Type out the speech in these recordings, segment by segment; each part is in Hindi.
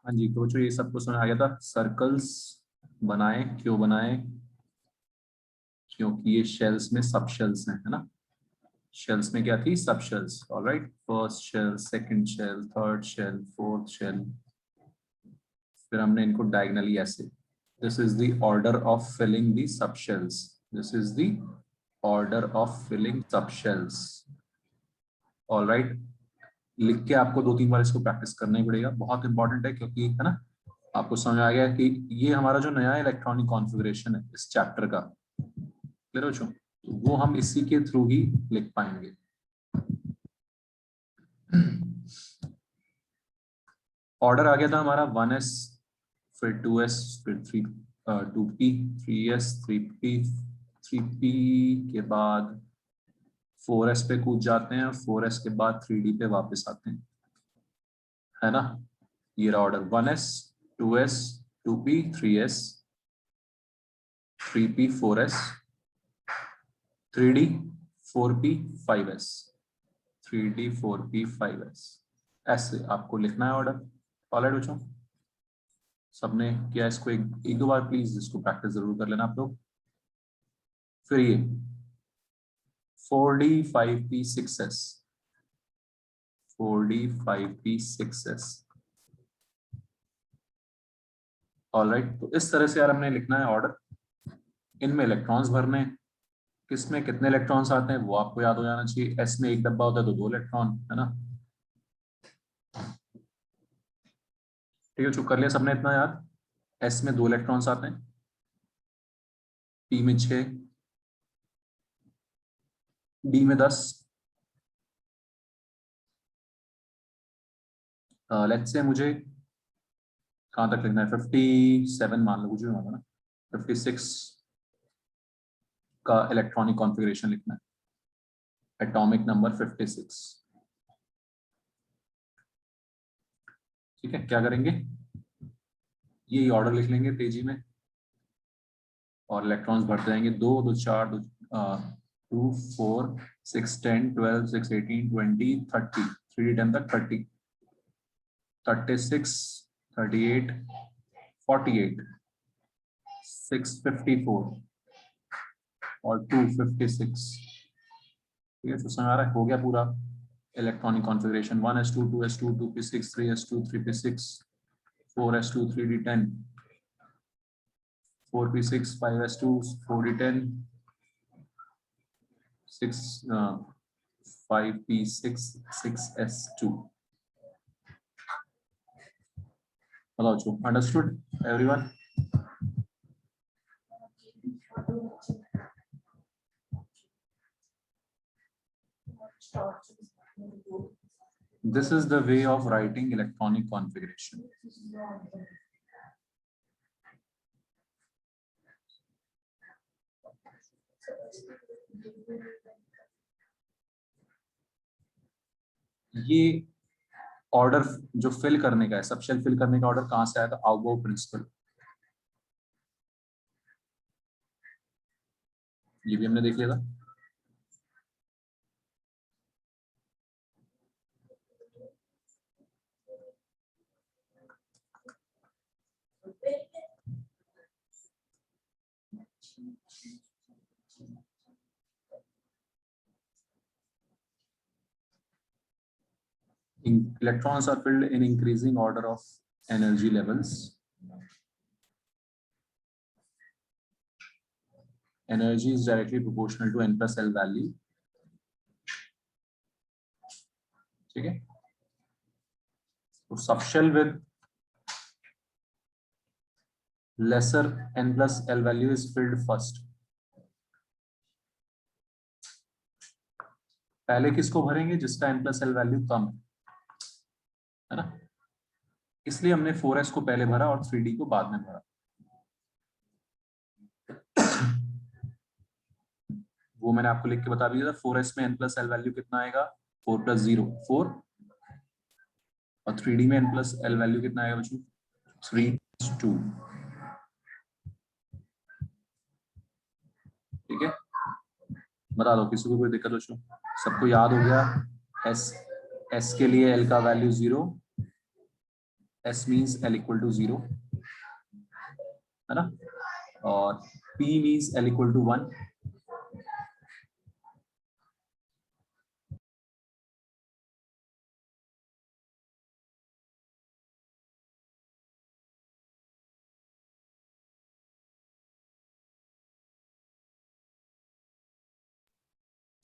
हाँ जी, तो ये सबको समझ आ गया था। सर्कल्स बनाए, क्यों बनाए? क्योंकि ये शेल्स में सब शेल्स हैं, है ना। शेल्स में क्या थी? Sub shells. Alright, first shell, second shell, third shell, fourth shell. फिर हमने इनको डायगनली ऐसे, this is the order of filling the sub shells, this is the order of filling sub shells. Alright, लिख के आपको 2-3 बार इसको प्रैक्टिस करना ही पड़ेगा, बहुत इंपॉर्टेंट है, क्योंकि है ना, आपको समझ आ गया कि ये हमारा जो नया इलेक्ट्रॉनिक कॉन्फ़िगरेशन है इस चैप्टर का, क्लियर हो चुका, तो वो हम इसी के थ्रू ही लिख पाएंगे। ऑर्डर आ गया था हमारा 1s, फिर 2s, फिर 2p, 3s, 3p, 3p के बाद 4s पे कूद जाते हैं, और 4s के बाद 3d पे वापस आते हैं, है ना। ये रहा order, 1s, 2s, 2p, 3s, 3p, 4s, 3d, 4p, 5s, 3d, 4p, 5s, ऐसे आपको लिखना है ऑर्डर। ऑलराइट बच्चों, सबने किया इसको? एक दो बार प्लीज इसको प्रैक्टिस जरूर कर लेना आप लोग। फिर ये 4d, 5p, 6s, 4d, 5p, 6s। Alright, तो इस तरह से यार हमने लिखना है ऑर्डर। इनमें इलेक्ट्रॉन्स भरने हैं, किसमें कितने इलेक्ट्रॉन्स आते हैं वो आपको याद हो जाना चाहिए। एस में एक डब्बा होता है तो 2 इलेक्ट्रॉन, है ना। ठीक है, चुप कर लिया सबने इतना याद। एस में 2 इलेक्ट्रॉन्स आते हैं, पी में 6, डी में 10। लेट्स से मुझे कहाँ तक लिखना है, 57 मान लो, कुछ भी होगा ना, 56 का इलेक्ट्रॉनिक कॉन्फ़िगरेशन लिखना है, एटॉमिक नंबर 56। ठीक है, क्या करेंगे, ये ऑर्डर लिख लेंगे तेजी में, और इलेक्ट्रॉन्स बढ़ते जाएंगे, 2 2 4 2 2 4 6 10 12 6 18 20 30, 3d10 तक 30, 36 38 48 654 और 256। ठीक है, तो समझ आ रहा है, हो गया पूरा electronic configuration. 1s2 2s2 2p6 3s2 3p6 4s2 3d10 4p6 5s2 4d10 6 5p6 6s2। बताओ चो, understood everyone? This is the way of writing electronic configuration. ये ऑर्डर जो फिल करने का है, सब शेल फिल करने का ऑर्डर कहां से आया था? आउबो प्रिंसिपल। ये भी हमने देख लिया था। Electrons are filled in increasing order of energy levels. Energy is directly proportional to n plus L value. ठीक है, तो subshell with lesser n plus L value is filled first. पहले किसको भरेंगे? जिसका n plus L वैल्यू कम है ना, इसलिए हमने 4s को पहले भरा और 3d को बाद में भरा। वो मैंने आपको लिख के बता दिया था। 4s में n plus L वैल्यू कितना आएगा? 4 plus 0 4, और 3d में n plus L वैल्यू कितना आएगा बच्चों? 3 2। ठीक है, बता दो किसी को कोई दिक्कत बच्चों? सबको याद हो गया? एस के लिए L का value 0, S means L equal to 0, है ना, और P means L equal to 1.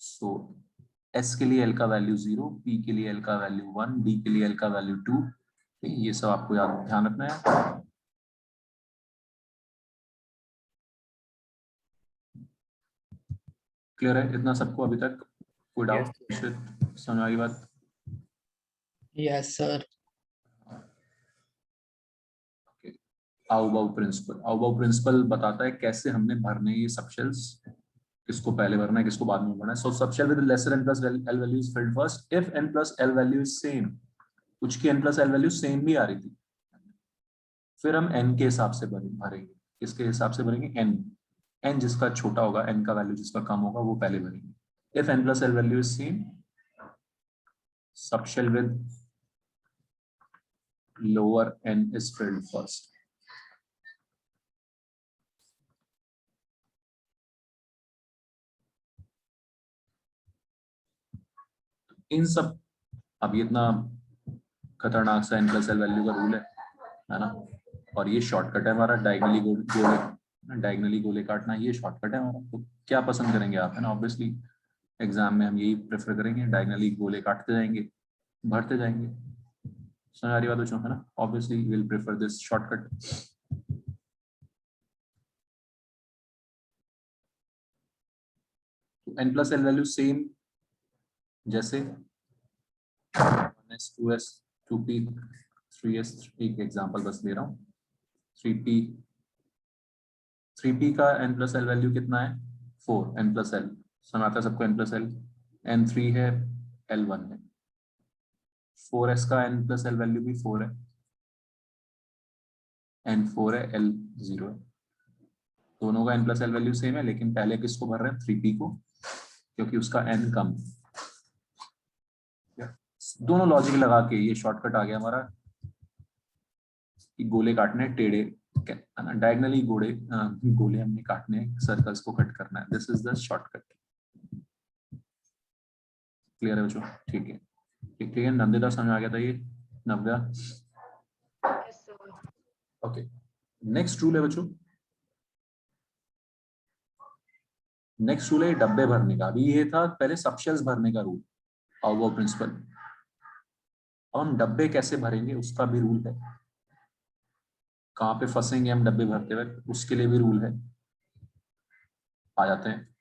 So S के लिए L का वैल्यू 0, P के लिए L का वैल्यू 1, D के लिए L का वैल्यू 2. ये सब आपको याद ध्यान रखना है. क्लियर है इतना सबको अभी तक? कोई डाउट? समझ आ गई बात? Yes sir. आउबाउ प्रिंसिपल बताता है कैसे हमने भरने ये सब शेल्स, किसको पहले भरना है किसको बाद में भरना है. सो सब shell with lesser n plus l value is filled first if n plus l value is same. कुछ की n plus l value same भी आ रही थी, फिर हम n के हिसाब से भरेंगे. किसके हिसाब से भरेंगे? n जिसका छोटा होगा, n का वैल्यू जिसका कम होगा वो पहले भरेंगे. If n plus l value is same, सब shell with lower n is filled first. इन सब, अभी इतना खतरनाक सा n plus l वैल्यू का रूल है ना, और ये शॉर्टकट है हमारा. डायगनली गोले काटना, ये शॉर्टकट है हमारा. तो क्या पसंद करेंगे आप, है ना? ऑब्वियसली एग्जाम में हम यही प्रेफर करेंगे, डायगनली गोले काटते जाएंगे, भरते जाएंगे. समझ आ रही बात बच्चों, है ना? Obviously will prefer this shortcut. n plus l value same, जैसे 1s 2s 2p 3s. एक एग्जांपल बस ले रहा हूँ. 3p का n plus l वैल्यू कितना है? 4. n plus l समझ आता है सबको? n plus l, n3 है, l1 है. 4s का n plus l वैल्यू भी 4 है, n4 है, l0 है. दोनों का n plus l value same है, लेकिन पहले किसको भर रहे हैं? 3p को, क्योंकि उसका n कम है. दोनों लॉजिक लगा के ये शॉर्टकट आ गया हमारा कि गोले काटने टेढ़े, डायगनली गोले हमने काटने, सर्कल्स को कट करना है. This is the shortcut. Clear है बच्चों? ठीक है, ठीक है. नंदिता समझ आ गया था ये? नव्या? ओके. नेक्स्ट रूल है बच्चों, नेक्स्ट रूल है डब्बे भरने का. अभी ये था पहले सबशेल्स भरने का रूल, आउबाउ प्रिंसिपल. अब हम डब्बे कैसे भरेंगे उसका भी रूल है. कहाँ पे फंसेंगे हम डब्बे भरते वक्त, उसके लिए भी रूल है. आ जाते हैं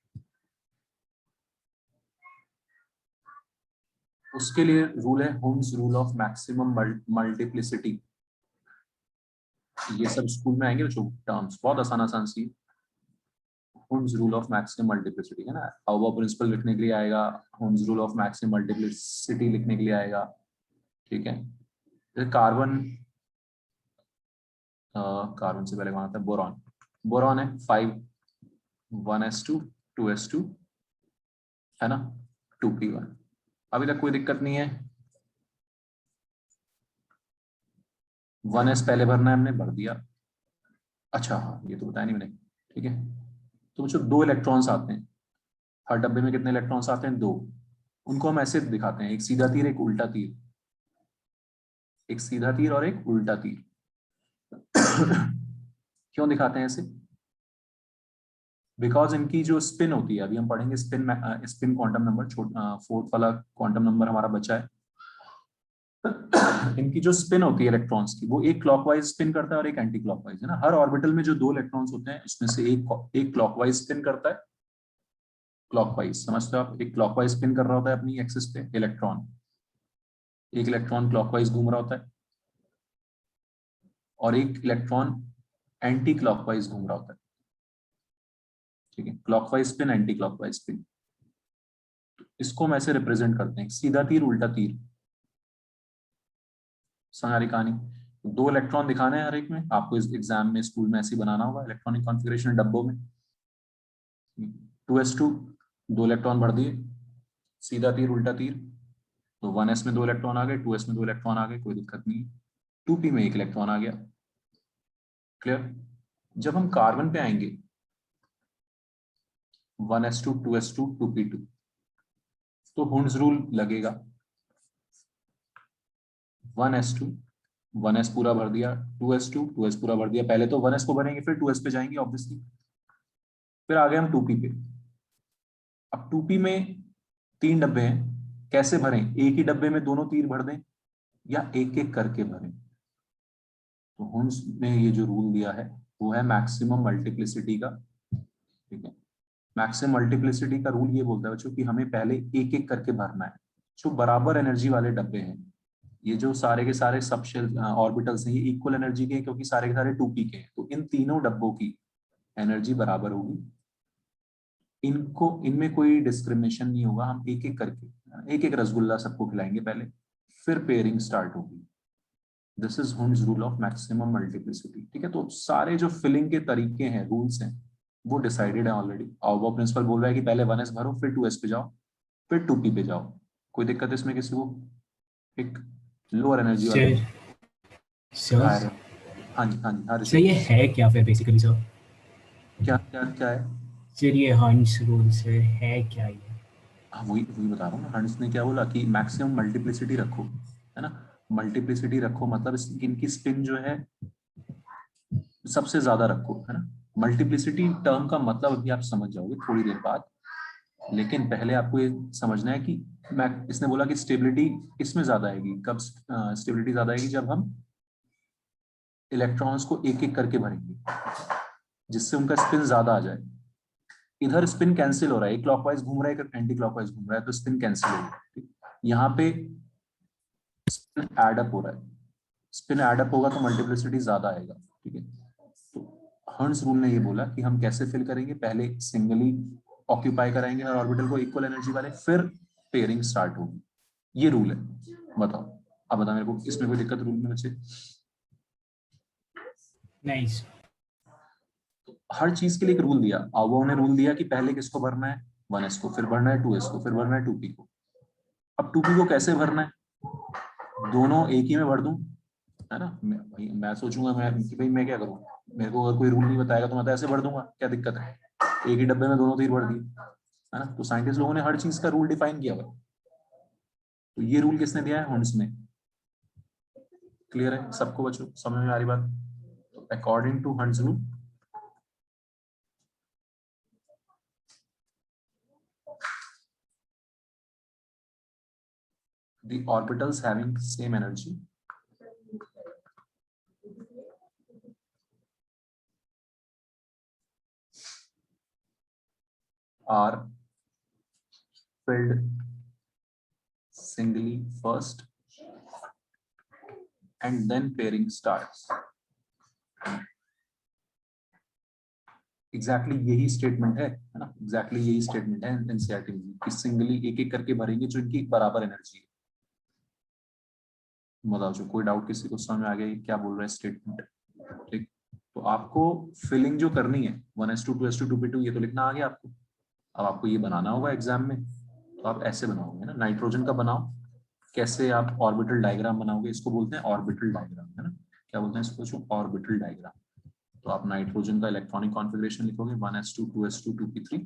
उसके लिए. रूल है Hund's rule of maximum multiplicity. ये सब स्कूल में आएंगे बच्चों टर्म्स, बहुत आसान आसान सी. Hund's rule of maximum multiplicity, है ना? आउबाउ प्रिंसिपल लिखने के लिए आएगा, Hund's rule of maximum multiplicity लिखने के लिए आएगा. ठीक है. कार्बन, कार्बन से पहले कौन आता है? बोरॉन. बोरॉन है 5, 1s2 2s2, है ना, 2p1. अभी तक कोई दिक्कत नहीं है. 1s पहले भरना है, हमने भर दिया. अच्छा हाँ, ये तो बताया नहीं मैंने. ठीक है. तो बच्चों 2 इलेक्ट्रॉन्स आते हैं हर डब्बे में. कितने इलेक्ट्रॉन्स आते हैं? 2. उनको हम ऐसे दिखाते हैं, एक सीधा तीर एक उल्टा तीर. एक सीधा तीर और एक उल्टा तीर. क्यों दिखाते हैं ऐसे? बिकॉज इनकी जो स्पिन होती है, अभी हम पढ़ेंगे spin, spin quantum number, 4th वाला क्वांटम नंबर हमारा बचा है. इनकी जो स्पिन होती है इलेक्ट्रॉन्स की, वो एक क्लॉकवाइज स्पिन करता है और एक एंटी क्लॉकवाइज, है ना? हर ऑर्बिटल में जो 2 इलेक्ट्रॉन्स होते हैं उसमें से एक क्लॉकवाइज स्पिन करता है. क्लॉकवाइज समझते हो आप? एक क्लॉकवाइज स्पिन कर रहा होता है अपनी एक्सिस पे इलेक्ट्रॉन. एक इलेक्ट्रॉन क्लॉकवाइज घूम रहा होता है और एक इलेक्ट्रॉन एंटी क्लॉकवाइज घूम रहा होता है. ठीक है. Clockwise spin, anti clockwise spin. इसको हम ऐसे रिप्रेजेंट करते हैं, सीधा तीर उल्टा तीर. सारी कहानी. 2 इलेक्ट्रॉन दिखाने हैं हर एक में. आपको इस एग्जाम में स्कूल में ऐसे बनाना होगा इलेक्ट्रॉनिक कॉन्फ़िगरेशन डब्बों में. 2s2 2 इलेक्ट्रॉन भर दिए, सीधा तीर उल्टा तीर. तो 1s में 2 इलेक्ट्रॉन आ गए, 2s में 2 इलेक्ट्रॉन आ गए, कोई दिक्कत नहीं. 2p में एक इलेक्ट्रॉन आ गया। क्लियर। जब हम कार्बन पे आएंगे 1s2 2s2 2p2 तो हुंड्स रूल लगेगा। 1s2 1s पूरा भर दिया, 2s2 2s पूरा भर दिया। पहले तो 1s को भरेंगे फिर 2s पे जाएंगे ऑब्वियसली। फिर आ गए हम 2p पे। अब 2p में 3 डब्बे हैं, कैसे भरें? एक ही डब्बे में दोनों तीर भर दें या एक एक करके भरें? तो हुंस ने ये जो रूल दिया है वो है मैक्सिमम मल्टीप्लिसिटी का। ठीक है, मैक्सिमम मल्टीप्लिसिटी का रूल ये बोलता है बच्चों कि हमें पहले एक एक करके भरना है। जो बराबर एनर्जी वाले डब्बे हैं, ये जो सारे के सारे सबशेल ऑर्बिटल्स हैं, ये इक्वल एनर्जी के हैं क्योंकि सारे के सारे 2p के हैं। तो इन तीनों डब्बों की एनर्जी बराबर होगी। इनको इनमें कोई डिस्क्रिमिनेशन नहीं होगा। हम एक एक करके एक एक रसगुल्ला सबको खिलाएंगे पहले, फिर पेयरिंग स्टार्ट होगी। This is हुंस rule of maximum multiplicity. ठीक है, तो सारे जो फिलिंग के तरीके हैं, रूल्स हैं, वो डिसाइडेड है ऑलरेडी। और वो प्रिंसिपल बोल रहा है कि पहले 1s भरो, फिर 2s पे जाओ, फिर 2p पे जाओ। कोई दिक्कत है इसमें किसी को? एक लोअर एनर्जी वाला सर सर हायर। हाँ जी हाँ जी हाँ सर, ऋषि। ये है क्या फिर बेसिकली सर? क्या क्या क्या है? सर ये हंस रूल सर है क्या ये? हाँ, वही वही बता रहा हूँ ना। हंस ने क्या बोला कि मैक्सिमम मल्टीप्लिसिटी रखो, है ना। मल्टीप्लिसिटी रखो मतलब इनकी स्पिन जो है सबसे ज्यादा रखो, है ना। मल्टीप्लिसिटी टर्म का मतलब अभी आप समझ जाओगे थोड़ी देर बाद, लेकिन पहले आपको ये समझना है कि मैं इसने बोला कि स्टेबिलिटी इसमें ज्यादा आएगी। कब स्टेबिलिटी ज्यादा आएगी? जब हम इलेक्ट्रॉन्स को एक एक करके भरेंगे, जिससे उनका स्पिन ज्यादा आ जाए। इधर स्पिन कैंसिल हो रहा है, एक क्लॉकवाइज घूम रहा है, एक एंटी क्लॉकवाइज घूम रहा है, तो स्पिन कैंसिल हो रहा है। यहाँ पे स्पिन एडअप हो रहा है। स्पिन एडअप होगा तो मल्टीप्लिसिटी ज्यादा आएगा। ठीक है, तो हर्न्स रूल ने ये बोला कि हम कैसे फिल करेंगे। पहले सिंगली ऑक्यूपाई कराएंगे हर ऑर्बिटल को इक्वल एनर्जी वाले, फिर पेयरिंग स्टार्ट होगी। ये रूल है। बताओ, अब बताओ मेरे को, इसमें कोई दिक्कत रूल में बच्चे? नहीं सर। हर चीज के लिए एक रूल दिया। आवो ने रूल दिया कि पहले किसको भरना है? 1s को, फिर भरना है 2s को, फिर भरना है 2p को। अब 2p को कैसे भरना है? दोनों एक ही में भर दूं, है ना। मैं सोचूंगा मैं कि भाई मैं क्या करूं, मेरे को अगर कोई रूल नहीं बताएगा तो मैं तो ऐसे भर दूंगा, क्या दिक्कत है? एक ही डब्बे में दोनों तीर भर दिए, है ना। तो साइंटिस्ट लोगों ने हर चीज का रूल डिफाइन किया हुआ है। तो ये रूल किसने दिया है? हॉर्न्स ने। क्लियर है सबको बच्चों? समझ में आ रही बात? According to horns rule, the orbitals having same energy are filled singly first and then pairing starts. Exactly यही स्टेटमेंट है ना। एग्जैक्टली यही स्टेटमेंट है एनसीईआरटी में कि सिंगली एक एक करके भरेंगे जो इनकी बराबर एनर्जी है। बताओ जो कोई डाउट किसी को समझ में आ गया ये क्या बोल रहा है स्टेटमेंट? ठीक, तो आपको फिलिंग जो करनी है 1s2 2s2 2p2 ये तो लिखना आ गया आपको। अब आपको ये बनाना होगा एग्जाम में, तो आप ऐसे बनाओगे ना। नाइट्रोजन का बनाओ, कैसे आप ऑर्बिटल डायग्राम बनाओगे? इसको बोलते हैं ऑर्बिटल डायग्राम, है ना। क्या बोलते हैं इसको? Orbital diagram. तो आप नाइट्रोजन का इलेक्ट्रॉनिक कॉन्फ़िगरेशन लिखोगे 1s2 2s2 2p3।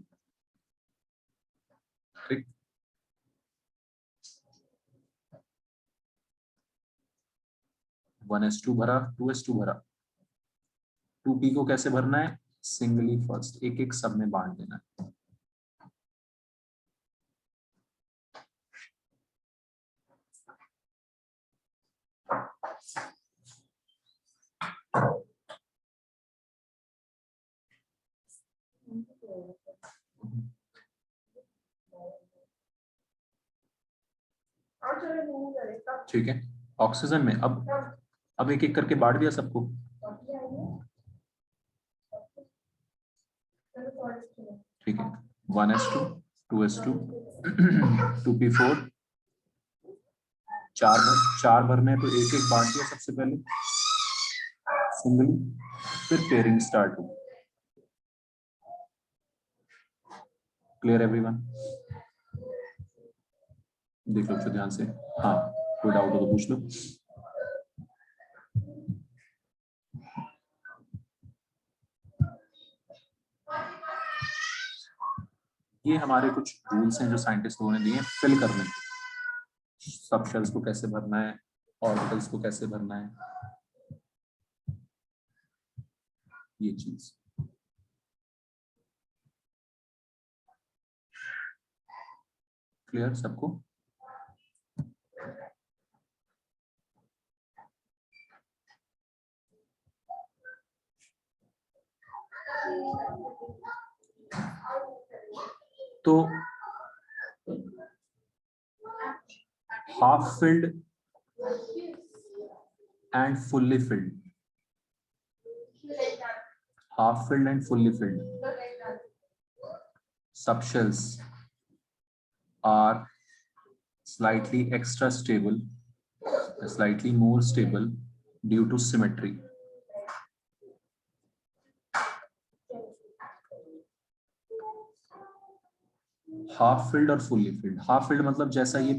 ठीक, 1s2 भरा, 2s2 भरा, 2p को कैसे भरना है? सिंगली फर्स्ट, एक एक सब में बांट देना है। ठीक है, ऑक्सीजन में अब एक एक करके बांट दिया सबको। ठीक है, 1s2 2s2 2p4, चार भरने हैं तो एक एक बांट दिया सबसे पहले सिंगली, फिर पेयरिंग स्टार्ट हो। Clear everyone? देख लो ध्यान से। हाँ, कोई डाउट हो तो पूछ लो। ये हमारे कुछ रूल्स हैं जो साइंटिस्ट लोगों ने दिए हैं फिल करने के, सब शेल्स को कैसे भरना है, ऑर्बिटल्स को कैसे भरना है, ये चीज। क्लियर सबको? तो half filled and fully filled, half filled and fully filled subshells are slightly extra stable, slightly more stable due to symmetry. Half filled और फुल्ली फिल्ड, हाफ फिल्ड मतलब जैसा ये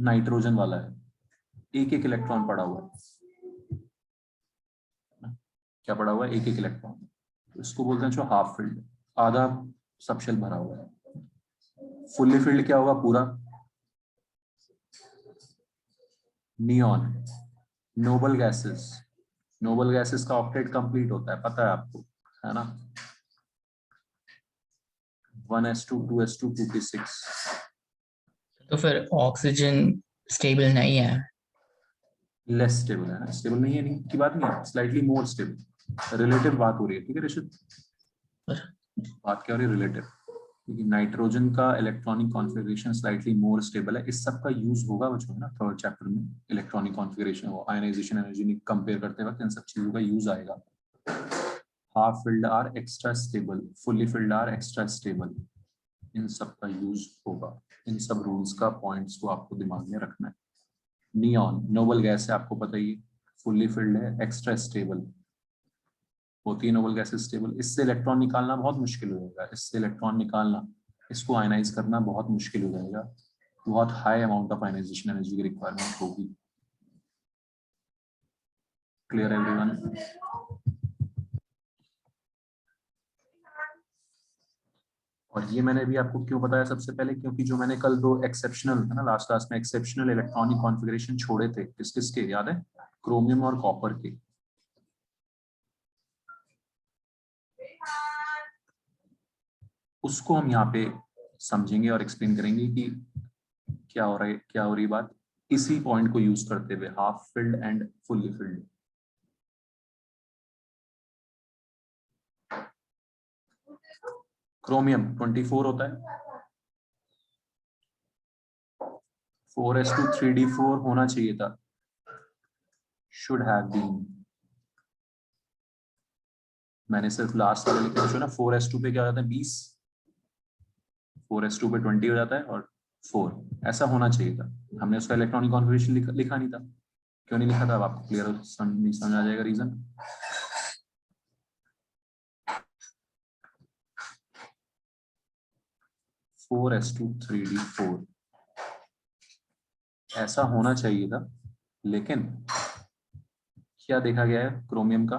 नाइट्रोजन वाला है, एक एक इलेक्ट्रॉन पड़ा हुआ है, क्या पड़ा हुआ है, एक एक इलेक्ट्रॉन, तो इसको बोलते हैं जो हाफ फिल्ड, आधा सबशेल भरा हुआ है। फुल्ली फिल्ड क्या होगा, पूरा neon, noble gases, noble gases का ऑक्टेट कंप्लीट होता है, पता है आपको, है ना, 1s2 2s2 2p6। तो फिर ऑक्सीजन स्टेबल नहीं है? लेस स्टेबल है ना, स्टेबल नहीं है नहीं की बात नहीं है, स्लाइटली मोर स्टेबल, रिलेटिव बात हो रही है, ठीक है ऋषित, बात क्या हो रही है, रिलेटिव, क्योंकि नाइट्रोजन का electronic configuration slightly more stable है, इस सब का यूज होगा वो जो है ना थर्ड चैप्टर में, इलेक्ट्रॉनिक कॉन्फ़िगरेशन वो आयनाइजेशन एनर्जी कंपेयर करते वक्त इन सब चीजों का यूज आएगा। Half filled are extra stable, fully filled are extra stable, इन सब का यूज होगा, इन सब रूल्स का पॉइंट्स को आपको दिमाग में रखना है। नियॉन नोबल गैस है, आपको पता ही है, फुल्ली फिल्ड है, एक्स्ट्रा स्टेबल होती है नोबल गैस स्टेबल, इससे इलेक्ट्रॉन निकालना बहुत मुश्किल हो जाएगा, इससे इलेक्ट्रॉन निकालना, इसको आयनाइज करना बहुत मुश्किल हो जाएगा, बहुत high amount of ionization energy की रिक्वायरमेंट होगी। Clear everyone? और ये मैंने भी आपको क्यों बताया सबसे पहले, क्योंकि जो मैंने कल दो एक्सेप्शनल है ना लास्ट क्लास में एक्सेप्शनल इलेक्ट्रॉनिक कॉन्फ़िगरेशन छोड़े थे, किस किस के याद है, क्रोमियम और कॉपर के, उसको हम यहाँ पे समझेंगे और एक्सप्लेन करेंगे कि क्या हो रहा है, क्या हो रही बात, इसी पॉइंट को यूज करते हुए, half filled and fully filled. Chromium 24 होता है, 4s2 3d4 होना चाहिए था, शुड हैव बीन, मैंने सिर्फ लास्ट वाले लिखे जो ना 4s2 पे क्या हो जाता है 20, 4s2 पे 20 हो जाता है और 4, ऐसा होना चाहिए था, हमने उसका इलेक्ट्रॉनिक कॉन्फ़िगरेशन लिखा नहीं था, क्यों नहीं लिखा था, अब आपको क्लियर समझ आ जाएगा reason. Four S to 3d4 ऐसा होना चाहिए था, लेकिन क्या देखा गया है, क्रोमियम का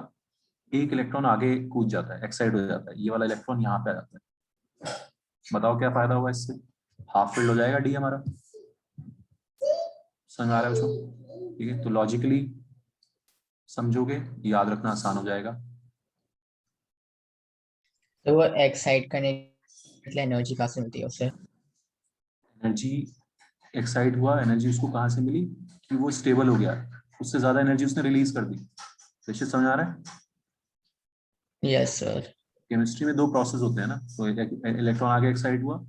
एक इलेक्ट्रॉन आगे कूद जाता है, एक्साइड हो जाता है, ये वाला इलेक्ट्रॉन यहाँ पे आ जाता है, बताओ क्या फायदा होगा इससे, हाफ फिल्ड हो जाएगा डी हमारा, समझ आ रहा है उसको, ठीक है, तो लॉजिकली समझोगे, याद रखना आसान हो जाएगा। तो वो एक्साइट करने के लिए एनर्जी कहाँ से मिलती है उसे? एनर्जी एक्साइट हुआ, एनर्जी उसको कहाँ से मिली, कि वो स्टेबल हो गया, उससे ज्यादा एनर्जी उसने रिलीज कर दी, निश्चित समझ आ रहा है। Yes sir. केमिस्ट्री में दो प्रोसेस होते हैं ना, तो इलेक्ट्रॉन आगे एक्साइट हुआ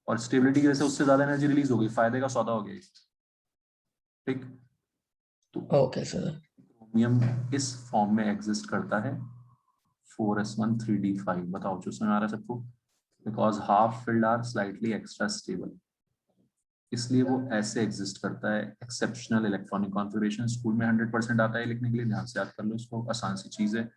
और स्टेबिलिटी की वजह से उससे ज्यादा एनर्जी रिलीज हो गई, फायदे का सौदा हो गया, ठीक, तो ओके सर। क्रोमियम इस फॉर्म में एग्जिस्ट करता है 4s1 3d5, बताओ जो समझ आ रहा है सबको, because half filled are slightly extra stable, इसलिए वो ऐसे एग्जिस्ट करता है, एक्सेप्शनल इलेक्ट्रॉनिक कॉन्फ़िगरेशन, स्कूल में 100% आता है लिखने के लिए, ध्यान से याद कर लो इसको, आसान सी चीज है।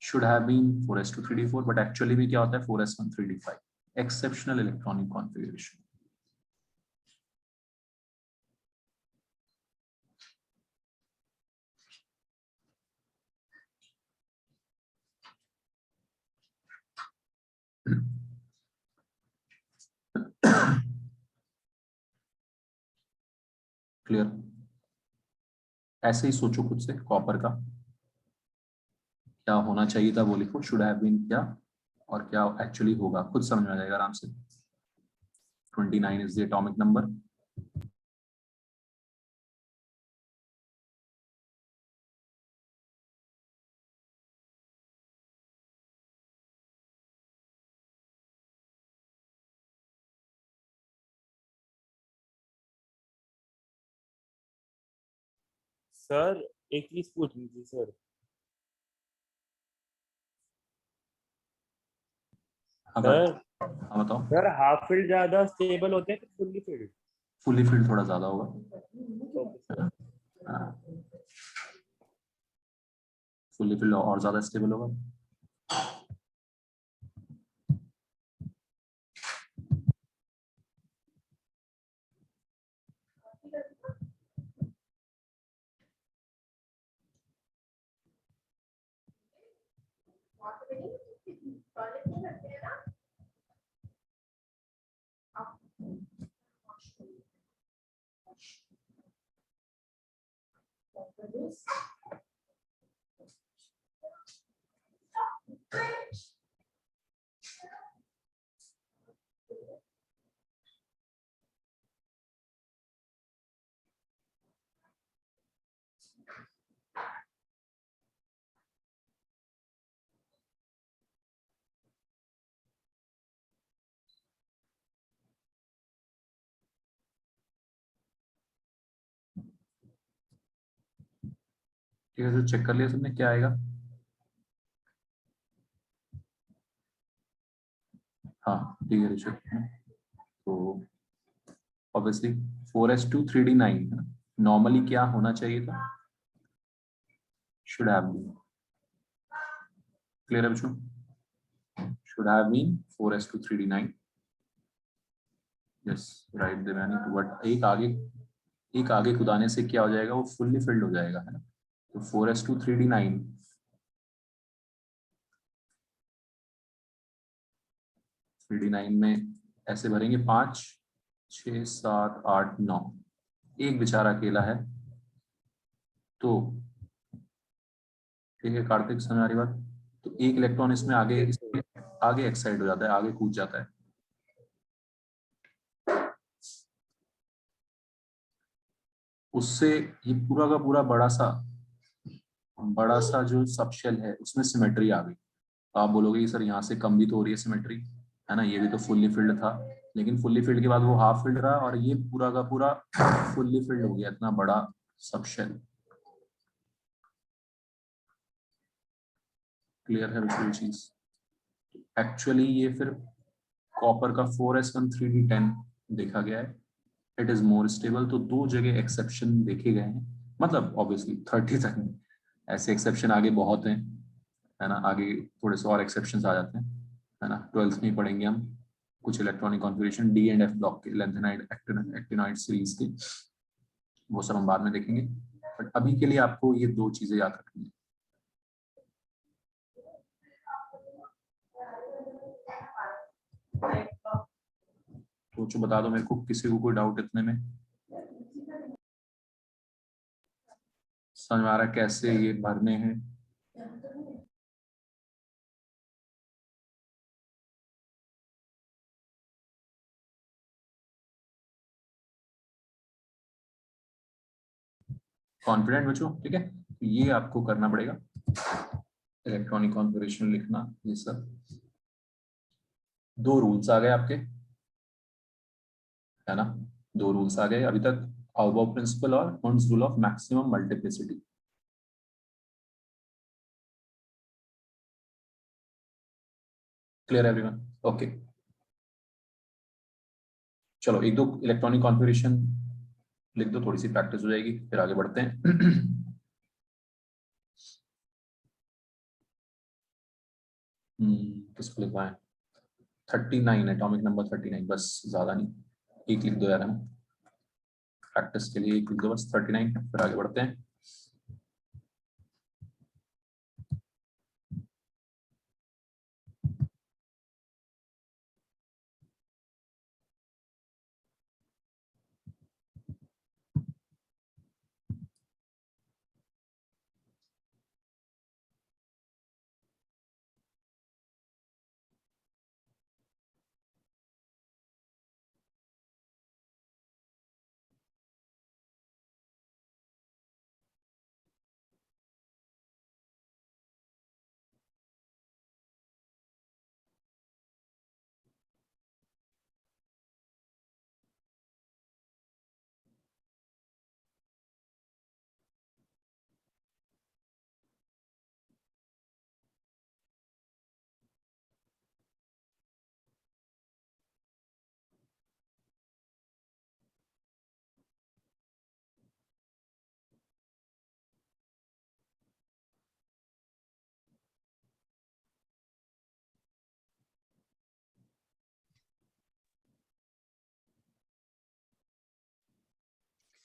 should have been 4s2 3d4, but actually भी क्या होता है 4s1 3d5, exceptional electronic configuration। Clear? ऐसे ही सोचो खुद से, कॉपर का क्या होना चाहिए था वो लिखो, शुड हैव बीन क्या और क्या एक्चुअली होगा, खुद समझ में आ जाएगा आराम से। 29 is the atomic number. Sir एक चीज पूछनी थी सर। हाँ सर हाँ बताओ। सर हाफ फील्ड ज्यादा स्टेबल होते हैं कि फुल्ली फील्ड? फुली फील्ड थोड़ा ज्यादा होगा। Okay sir. फुली फील्ड और ज्यादा स्टेबल होगा। ठीक है, तो चेक कर लिया तुमने क्या आएगा? हाँ ठीक है ऋषभ। तो ऑब्वियसली 4s2 3d9 है ना, नॉर्मली क्या होना चाहिए था? Should have been. क्लियर है बच्चों? Should have been 4s2 3d9। Yes right Devyani, but एक आगे खुदाने से क्या हो जाएगा, वो फुल्ली फिल्ड हो जाएगा, है ना? तो 4s2 3d9, 3d9 में ऐसे भरेंगे 5 6 7 8 9, एक बेचारा अकेला है। तो ठीक है कार्तिक, समझ आ रही बात? तो एक इलेक्ट्रॉन इसमें आगे आगे एक्साइड हो जाता है, आगे कूद जाता है। उससे ये पूरा का पूरा बड़ा सा जो सबशेल है उसमें सिमेट्री आ गई। तो आप बोलोगे कि सर यहाँ से कम भी तो हो रही है सिमेट्री, है ना, ये भी तो फुल्ली फिल्ड था। लेकिन फुल्ली फिल्ड के बाद वो हाफ फिल्ड रहा और ये पूरा का पूरा फुल्ली फिल्ड हो गया, इतना बड़ा सबशेल। क्लियर है बिल्कुल चीज? एक्चुअली ये फिर कॉपर का 4s1 3d10 देखा गया है, इट इज मोर स्टेबल। तो दो जगह एक्सेप्शन देखे गए हैं, मतलब ऑब्वियसली 30 तक नहीं, ऐसे एक्सेप्शन आगे बहुत हैं, है ना, आगे थोड़े से और एक्सेप्शन आ जाते हैं, है ना, 12th में ही पढ़ेंगे हम कुछ electronic configuration D and F block के, लेंथेनाइड एक्टिनोइड सीरीज के, वो सब हम बाद में देखेंगे। बट अभी के लिए आपको ये दो चीजें याद रखनी है। तो जो बता दो मेरे को, किसी को कोई डाउट इतने में? समझ में आ रहा है कैसे ये भरने हैं? कॉन्फिडेंट बच्चों? ठीक है, तो ये आपको करना पड़ेगा, इलेक्ट्रॉनिक कॉन्फ़िगरेशन लिखना, ये सब। दो रूल्स आ गए आपके, है ना, दो रूल्स आ गए अभी तक, अबाव प्रिंसिपल और hertz rule of maximum multiplicity. Clear everyone? Okay, चलो एक दो इलेक्ट्रॉनिक कॉन्फ़िगरेशन लिख दो, थोड़ी सी प्रैक्टिस हो जाएगी, फिर आगे बढ़ते हैं। किसको लिखवाएं? 39, एटॉमिक नंबर 39, बस, ज्यादा नहीं, एक लिख दो यार, है ना, प्रैक्टिस के लिए एक लिख दो बस, 39, फिर आगे बढ़ते हैं।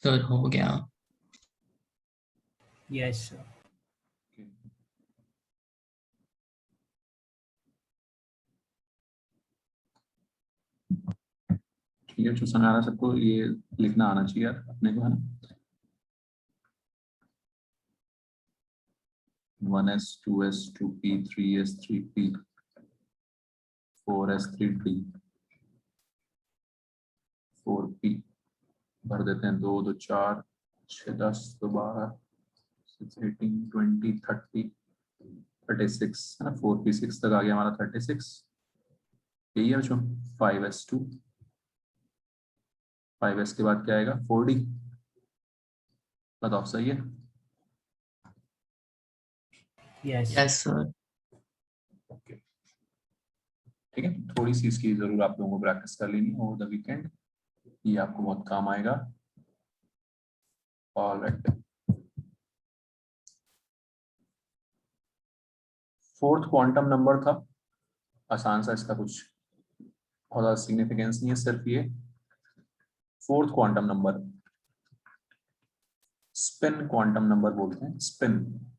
सर हो गया। Yes, sir. ठीक है, जो समझ आ रहा है सबको, ये लिखना आना चाहिए यार अपने को, है ना। 1s 2s 2p 3s 3p 4s 3p 4p भर देते हैं। 2 2 4 6 10 2 12 6 18 20 30 36 है ना। 4p 6 तक आ गया हमारा 36। यही है बच्चों। 5s2 5s के बाद क्या आएगा 4d। बताओ सही है। Yes. Yes sir. ओके ठीक है, थोड़ी सी इसकी जरूर आप लोगों को प्रैक्टिस कर लेनी ओवर द वीकेंड, ये आपको बहुत काम आएगा। ऑलराइट, फोर्थ क्वांटम नंबर था, आसान सा, इसका कुछ बहुत ज्यादा सिग्निफिकेंस नहीं है, सिर्फ ये fourth quantum number spin quantum number बोलते हैं। स्पिन,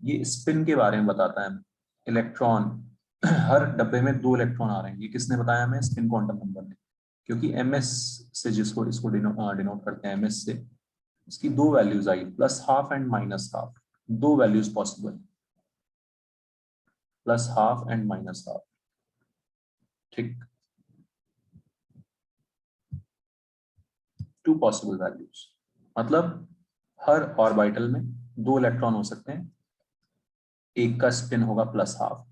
ये स्पिन के बारे में बताता है। इलेक्ट्रॉन, हर डब्बे में 2 इलेक्ट्रॉन आ रहे हैं, ये किसने बताया हमें? स्पिन क्वांटम नंबर ने। क्योंकि एमएस से, जिसको इसको डिनोट करते हैं एमएस से, इसकी 2 values I, +12 and -12। 2 values possible, +12 and -12। ठीक, 2 पॉसिबल वैल्यूज, मतलब हर ऑर्बिटल में 2 इलेक्ट्रॉन हो सकते हैं, एक का स्पिन होगा +12।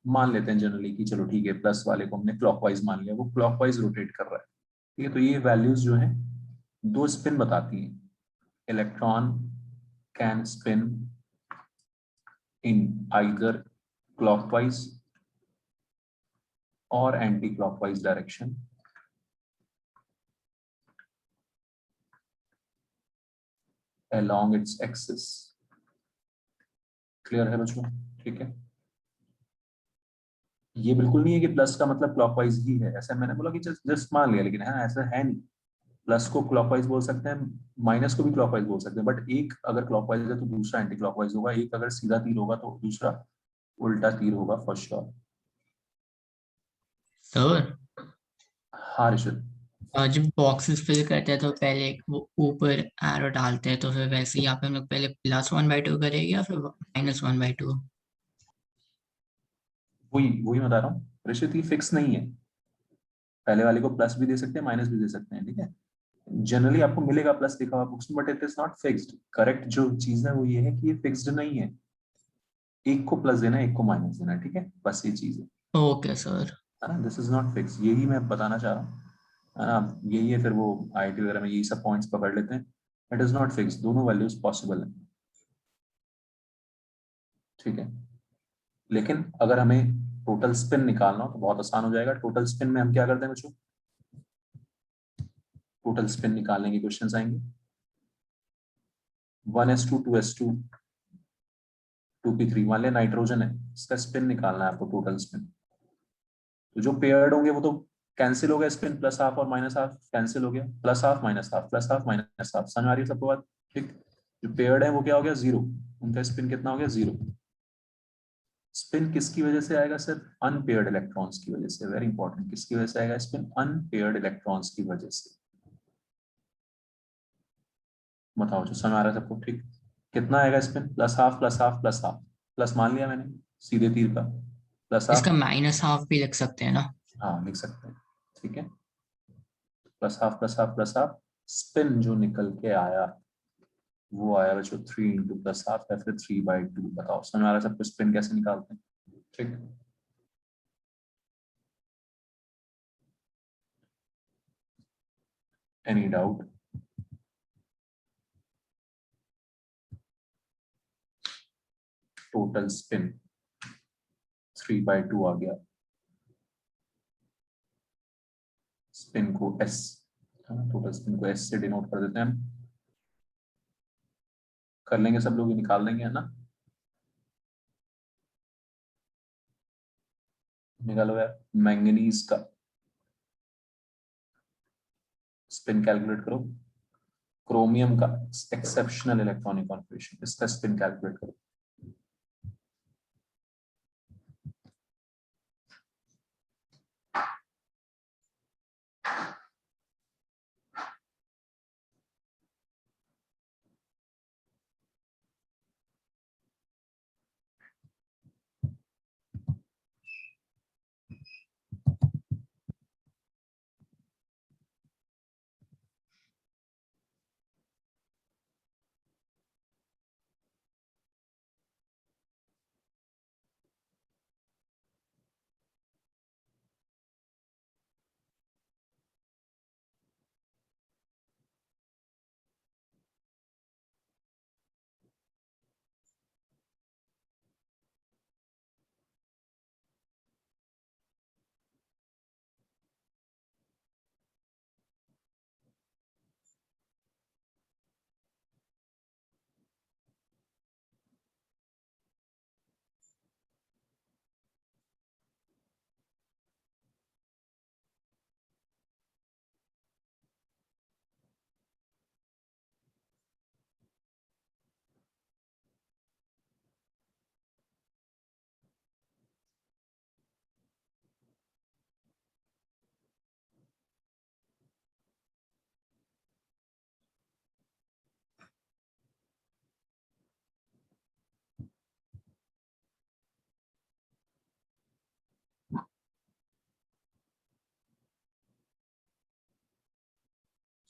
मान लेते हैं जनरली कि चलो ठीक है, प्लस वाले को हमने क्लॉकवाइज मान लिया, वो क्लॉकवाइज रोटेट कर रहा है। ठीक है, तो ये वैल्यूज जो है 2 स्पिन बताती हैं। Electron can spin in either clockwise और anti clockwise direction along its axis। Clear है बच्चों? ठीक है, ये बिल्कुल नहीं है कि प्लस का मतलब क्लॉकवाइज ही है, ऐसा मैंने बोला कि जस्ट मान लिया, लेकिन है ऐसा है नहीं। प्लस को क्लॉकवाइज बोल सकते हैं, माइनस को भी क्लॉकवाइज बोल सकते हैं, बट एक अगर क्लॉकवाइज है तो दूसरा एंटी क्लॉकवाइज होगा, एक अगर सीधा तीर होगा तो दूसरा उल्टा तीर होगा फॉर श्योर। सर हाँ ऋषभ। जब बॉक्सेस फिल करते हैं तो पहले वो ऊपर एरो डालते हैं, तो फिर वैसे ही यहाँ पे हम लोग पहले +1/2 करेंगे या फिर -1/2? वही वही बता रहा हूँ ऋषभ, ये फिक्स नहीं है। पहले वाले को प्लस भी दे सकते हैं, माइनस भी दे सकते हैं, ठीक है। जनरली आपको मिलेगा प्लस लिखा हुआ बुक्स में, but it is not fixed. Correct जो चीज है वो ये है कि ये फिक्स्ड नहीं है, एक को प्लस देना है, एक को माइनस देना है, ठीक है, बस ये चीज ओके सर। है ना। दिस इज नॉट फिक्स, यही मैं बताना चाह रहा हूँ, है ना। यही है, फिर वो आईआईटी वगैरह में यही सब पॉइंट्स पकड़ लेते हैं। इट इज नॉट फिक्स, दोनों वैल्यूज पॉसिबल है, ठीक है। लेकिन अगर हमें टोटल स्पिन निकालना हो तो बहुत आसान हो जाएगा। टोटल स्पिन में हम क्या करते हैं बच्चों? टोटल स्पिन निकालने के क्वेश्चंस आएंगे। 1s2 2s2 2p3, मान लिया नाइट्रोजन है, इसका स्पिन निकालना है आपको, टोटल स्पिन। तो जो पेयर्ड होंगे वो तो कैंसिल हो गया, स्पिन +12 और -12 कैंसिल हो गया, +12 -12 +12 -12। समझ आ रही है सबको बात? ठीक। जो पेयर्ड है वो क्या हो गया? 0, उनका स्पिन कितना हो गया? 0। स्पिन किसकी वजह से आएगा? सिर्फ अनपेयर्ड इलेक्ट्रॉन्स की वजह से। वेरी इंपॉर्टेंट, किसकी वजह से आएगा स्पिन? अनपेयर्ड इलेक्ट्रॉन्स की वजह से। बताओ जो समझ आ रहा है सबको? ठीक, कितना आएगा स्पिन? +12 +12 +12, प्लस मान लिया मैंने सीधे तीर का, इसका +12। -12 भी लिख सकते हैं ना? हाँ लिख सकते हैं, ठीक है। +12 +12 +12, स्पिन जो निकल के आया वो आया बच्चों 3 × +12 या फिर 3/2। बताओ समझ आ रहा है सबको स्पिन कैसे निकालते हैं? ठीक, एनी डाउट? टोटल स्पिन 3/2 आ गया। स्पिन को S, टोटल स्पिन को S से डिनोट कर देते हैं हम। कर लेंगे सब लोग, ये निकाल लेंगे, है ना। निकालो यार, मैंगनीज का स्पिन कैलकुलेट करो। क्रोमियम का एक्सेप्शनल इलेक्ट्रॉनिक कॉन्फिगरेशन, इसका स्पिन कैलकुलेट करो।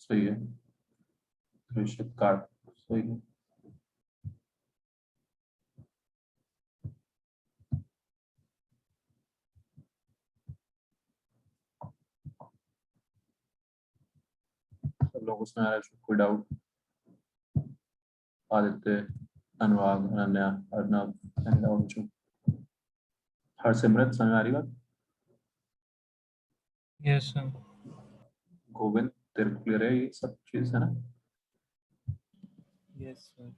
सही है, ऋषभ कार्ड सही है। सब लोग उसमें आ रहा है, कोई डाउट? आदित्य, अनुराग, अनन्या, अर्नब, डाउट? हरसिमरत, समझ में आ रही बात? Yes sir. गोविंद, तेरे को क्लियर है ये सब चीज, है ना? Yes sir.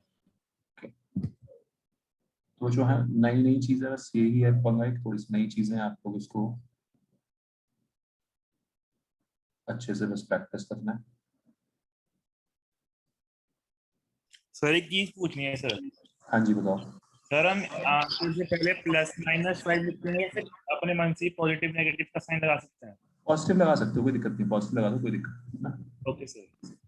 तो जो है नई नई चीजें, बस यही है पंगा, एक थोड़ी सी नई चीजें आप लोग इसको अच्छे से बस प्रैक्टिस करना है। सर एक चीज पूछनी है सर। हाँ जी बताओ। सर हम आंसर से पहले प्लस माइनस 5 लिखते हैं या फिर अपने मन से पॉजिटिव नेगेटिव का साइन लगा सकते हैं? पॉजिटिव लगा सकते हो, कोई दिक्कत नहीं, पॉजिटिव लगा दो, कोई दिक्कत नहीं ना। Okay sir.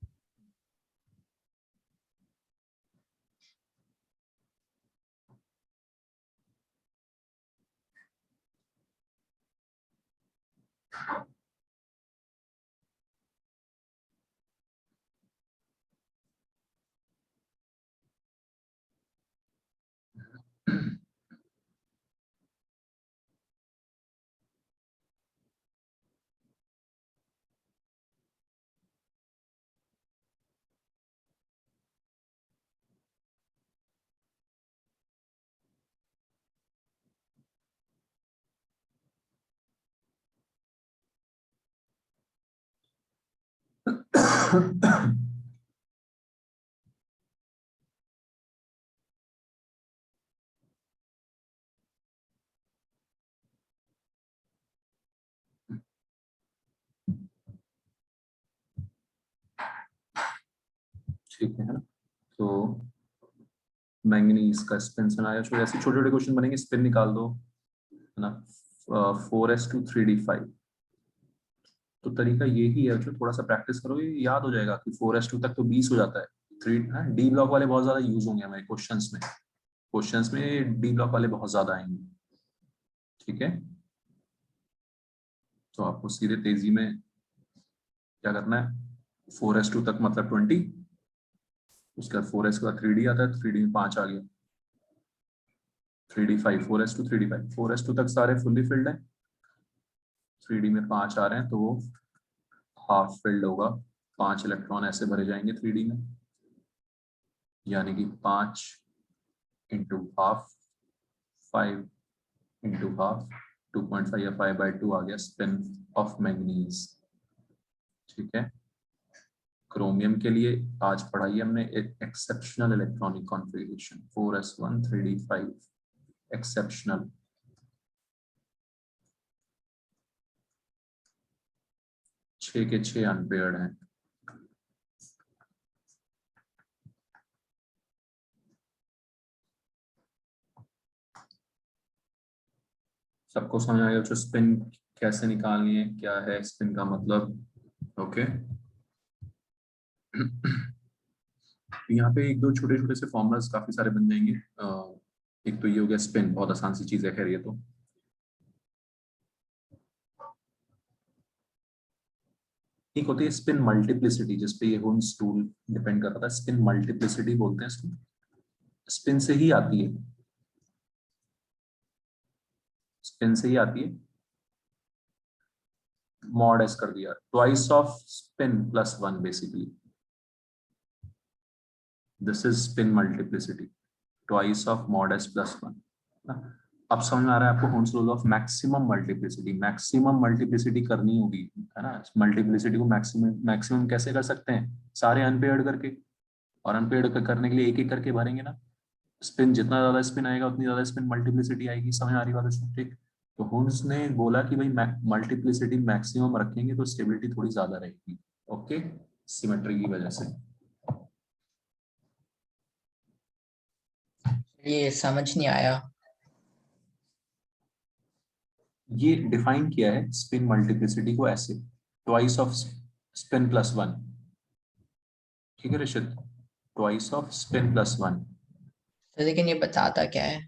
ठीक है ना? तो मैंगनीज का स्पिन सुनाया, जो ऐसे छोटे छोटे क्वेश्चन बनेंगे, स्पिन निकाल दो, है ना? 4s2 3d5। तो तरीका यही है, जो थोड़ा सा प्रैक्टिस करो ये याद हो जाएगा कि 4s2 तक तो 20 हो जाता है। थ्री डी ब्लॉक वाले बहुत ज्यादा यूज होंगे हमारे क्वेश्चंस में, डी ब्लॉक वाले बहुत ज्यादा आएंगे। ठीक है, तो आपको सीधे तेजी में क्या करना है, 4s2 तक मतलब 20, उसके बाद 4s के बाद 3d आता है, 3d में 5 आ गया, 3d5, 4s2 3d5, 4s2 तक सारे फुल्ली फिल्ड है, 3d में 5 आ रहे हैं तो वो हाफ फिल्ड होगा, 5 इलेक्ट्रॉन ऐसे भरे जाएंगे 3d में, यानी कि 5 इंटू हाफ, 5 इंटू हाफ, 2.5 या 5/2 आ गया स्पिन ऑफ मैंगनीज। ठीक है, क्रोमियम के लिए आज पढ़ाई हमने exceptional electronic configuration, 4s1 3d5 exceptional. छह के छह अनपेयर्ड हैं। सबको समझ आ गया जो स्पिन कैसे निकालनी है, क्या है स्पिन का मतलब। ओके यहाँ पे एक दो छोटे छोटे से फॉर्मुलाज काफी सारे बन जाएंगे। एक तो ये हो गया स्पिन, बहुत आसान सी चीज है खैर ये तो। एक होती है स्पिन मल्टीप्लिसिटी, जिसपे ये हुन्स टूल डिपेंड कर रहा था। स्पिन मल्टीप्लिसिटी बोलते हैं इसको, स्पिन से ही आती है, स्पिन से ही आती है। मॉड एस कर दिया, twice off spin plus one basically, this is spin multiplicity, twice of mod S plus one. अब समझ में आ रहा है आपको Hund's rule of maximum multiplicity. Maximum multiplicity करनी होगी, है ना। मल्टीप्लिसिटी को मैक्सिमम मैक्सिमम कैसे कर सकते हैं, सारे अनपेयर्ड करके, और अनपेयर्ड करने के लिए एक एक करके भरेंगे ना। स्पिन जितना ज्यादा स्पिन आएगा उतनी ज्यादा स्पिन मल्टीप्लिसिटी आएगी। समझ आ रही बात है, ठीक। तो हुन्स ने बोला कि भाई मल्टीप्लिसिटी मैक्सिमम रखेंगे तो स्टेबिलिटी थोड़ी ज्यादा रहेगी। ओके, सिमेट्री की वजह से। ये समझ नहीं आया। ये डिफाइन किया है स्पिन मल्टीप्लिसिटी को ऐसे, twice off spin plus one. ठीक है Rishit, twice off spin plus one. तो लेकिन ये बताता क्या है?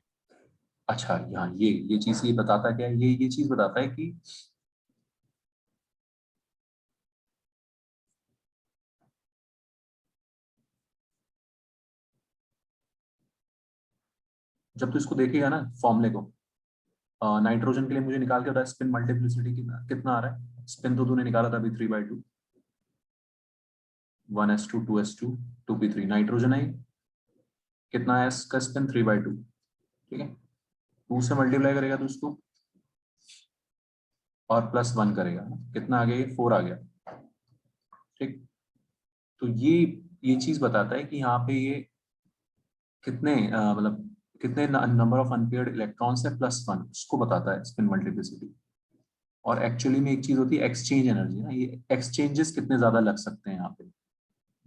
अच्छा यहाँ ये चीज ये बताता क्या है, ये चीज बताता है कि जब तू इसको देखेगा ना फॉर्मूले को, नाइट्रोजन के लिए मुझे निकाल के बता स्पिन मल्टीप्लिसिटी कितना आ रहा है। स्पिन तो तूने निकाला था अभी 3/2, 1s2 2s2 2p3। नाइट्रोजन है कितना है इसका स्पिन 3/2, ठीक है। 2 से मल्टीप्लाई करेगा तो उसको और प्लस वन करेगा, कितना आ गया, ये 4 आ गया, ठीक। तो ये चीज बताता है कि यहाँ पे ये कितने मतलब कितने नंबर ऑफ अनपेयर्ड इलेक्ट्रॉन्स है प्लस वन, उसको बताता है स्पिन मल्टीप्लिसिटी। और एक्चुअली में एक चीज होती है एक्सचेंज एनर्जी ना, ये एक्सचेंजेस कितने ज्यादा लग सकते हैं यहाँ पे।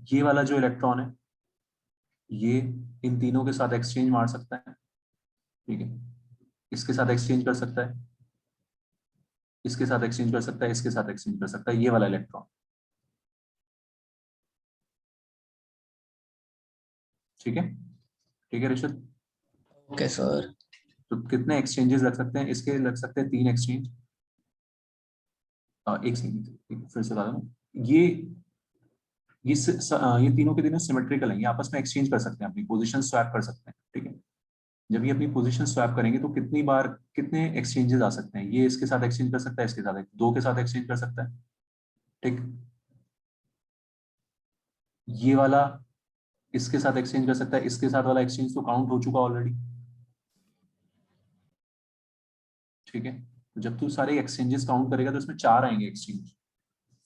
ये वाला जो इलेक्ट्रॉन है ये इन तीनों के साथ एक्सचेंज मार सकता है, ठीक है। इसके साथ एक्सचेंज कर सकता है, इसके साथ एक्सचेंज कर सकता है, इसके साथ एक्सचेंज कर सकता है, ये वाला इलेक्ट्रॉन, ठीक है। ठीक है ऋषभ, ओके सर। तो कितने एक्सचेंजेस लग सकते हैं, इसके लग सकते हैं 3 एक्सचेंज। एक सेकंड फिर से बता दूं, ये ये तीनों के तीनों सिमेट्रिकल हैं, ये आपस में एक्सचेंज कर सकते हैं, अपनी पोजीशन स्वैप कर सकते हैं, ठीक है। जब ये अपनी पोजीशन स्वैप करेंगे तो कितनी बार कितने एक्सचेंजेस आ सकते हैं, ये इसके साथ एक्सचेंज कर सकता है, इसके साथ दो के साथ एक्सचेंज कर सकता है, ठीक। ये वाला इसके साथ एक्सचेंज कर सकता है, इसके साथ वाला एक्सचेंज तो काउंट हो चुका ऑलरेडी, ठीक है। तो जब तू सारे एक्सचेंजेस काउंट करेगा तो इसमें 4 आएंगे एक्सचेंज,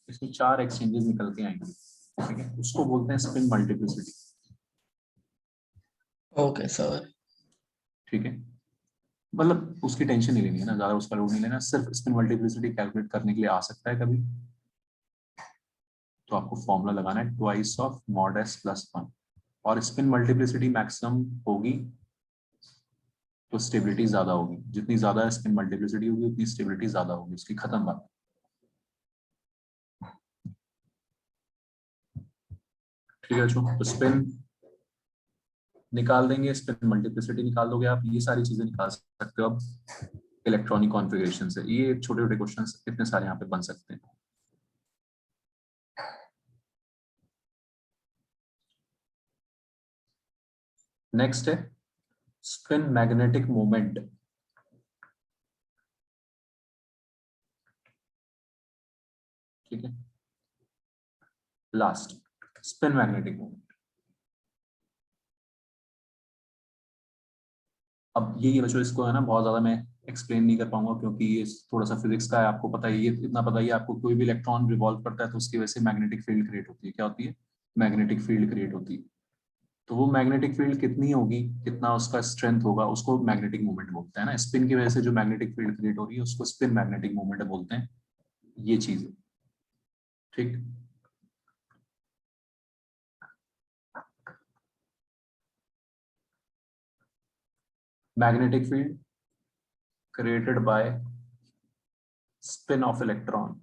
इसमें 4 एक्सचेंजेस निकल के आएंगे, ठीक है। उसको बोलते हैं स्पिन मल्टीप्लिसिटी, ओके सर। ठीक है। मतलब उसकी टेंशन नहीं लेनी है ना, ज्यादा उसका लोड नहीं लेना, सिर्फ स्पिन मल्टीप्लिसिटी कैलकुलेट करने के लिए आ सकता है कभी, तो आपको फॉर्मूला लगाना है twice of mod S plus one. और स्पिन मल्टीप्लिसिटी मैक्सिमम होगी तो स्टेबिलिटी ज्यादा होगी, जितनी ज्यादा स्पिन मल्टीप्लिसिटी होगी उतनी स्टेबिलिटी ज्यादा होगी, उसकी खत्म बात। ठीक है, तो स्पिन निकाल देंगे, स्पिन मल्टीप्लिसिटी निकाल दोगे आप, ये सारी चीजें निकाल सकते हो अब इलेक्ट्रॉनिक कॉन्फ़िगरेशन से। ये छोटे छोटे क्वेश्चंस कितने सारे यहाँ पे बन सकते हैं। नेक्स्ट है स्पिन मैग्नेटिक मोमेंट, ठीक है। Last spin magnetic moment. अब ये बच्चों इसको है ना बहुत ज्यादा मैं एक्सप्लेन नहीं कर पाऊंगा, क्योंकि ये थोड़ा सा फिजिक्स का है, आपको पता है, ये इतना पता ही है आपको, कोई भी इलेक्ट्रॉन रिवॉल्व करता है तो उसकी वजह से मैग्नेटिक फील्ड क्रिएट होती है। क्या होती है, मैग्नेटिक फील्ड क्रिएट होती है। तो वो मैग्नेटिक फील्ड कितनी होगी, कितना उसका स्ट्रेंथ होगा, उसको मैग्नेटिक मूवमेंट बोलते हैं ना। स्पिन की वजह से जो मैग्नेटिक फील्ड क्रिएट हो रही है उसको स्पिन मैग्नेटिक मूवमेंट बोलते हैं। ये चीज है, ठीक। Magnetic field created by spin of electron.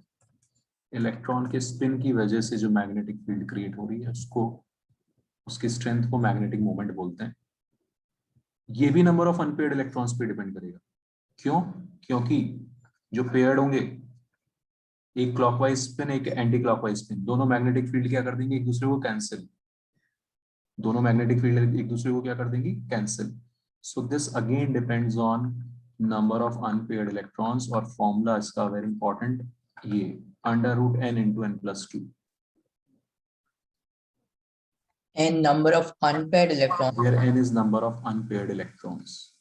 Electron के स्पिन की वजह से जो मैग्नेटिक फील्ड क्रिएट हो रही है उसको, उसकी स्ट्रेंथ को मैग्नेटिक मोमेंट बोलते हैं। ये भी नंबर ऑफ अनपेयर्ड इलेक्ट्रॉन्स पे डिपेंड करेगा। क्यों? क्योंकि जो पेयर्ड होंगे, एक क्लॉकवाइज स्पिन एक एंटी क्लॉकवाइज स्पिन, दोनों मैग्नेटिक फील्ड क्या कर देंगे, एक दूसरे को कैंसिल। दोनों मैग्नेटिक फील्ड एक दूसरे को क्या कर देंगी, cancel. So this again depends on number of unpaired electrons, और फॉर्मूला इसका वेरी इंपॉर्टेंट, ये √n into n+2, And number of unpaired electrons. where n is number of unpaired electrons,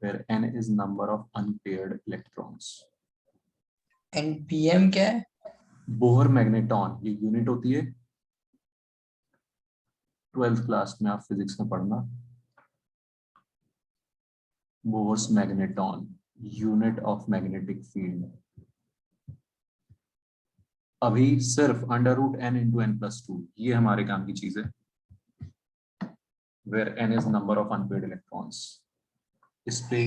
where n is number of unpaired electrons. And PM क्या है? बोहर मैग्नेटॉन, ये यूनिट होती है 12th क्लास में, आप फिजिक्स में पढ़ना। Bohr's magneton, unit of magnetic field. अभी सिर्फ √n into n+2, ये हमारे काम की चीज है, where n is number of unpaired electrons. इस पे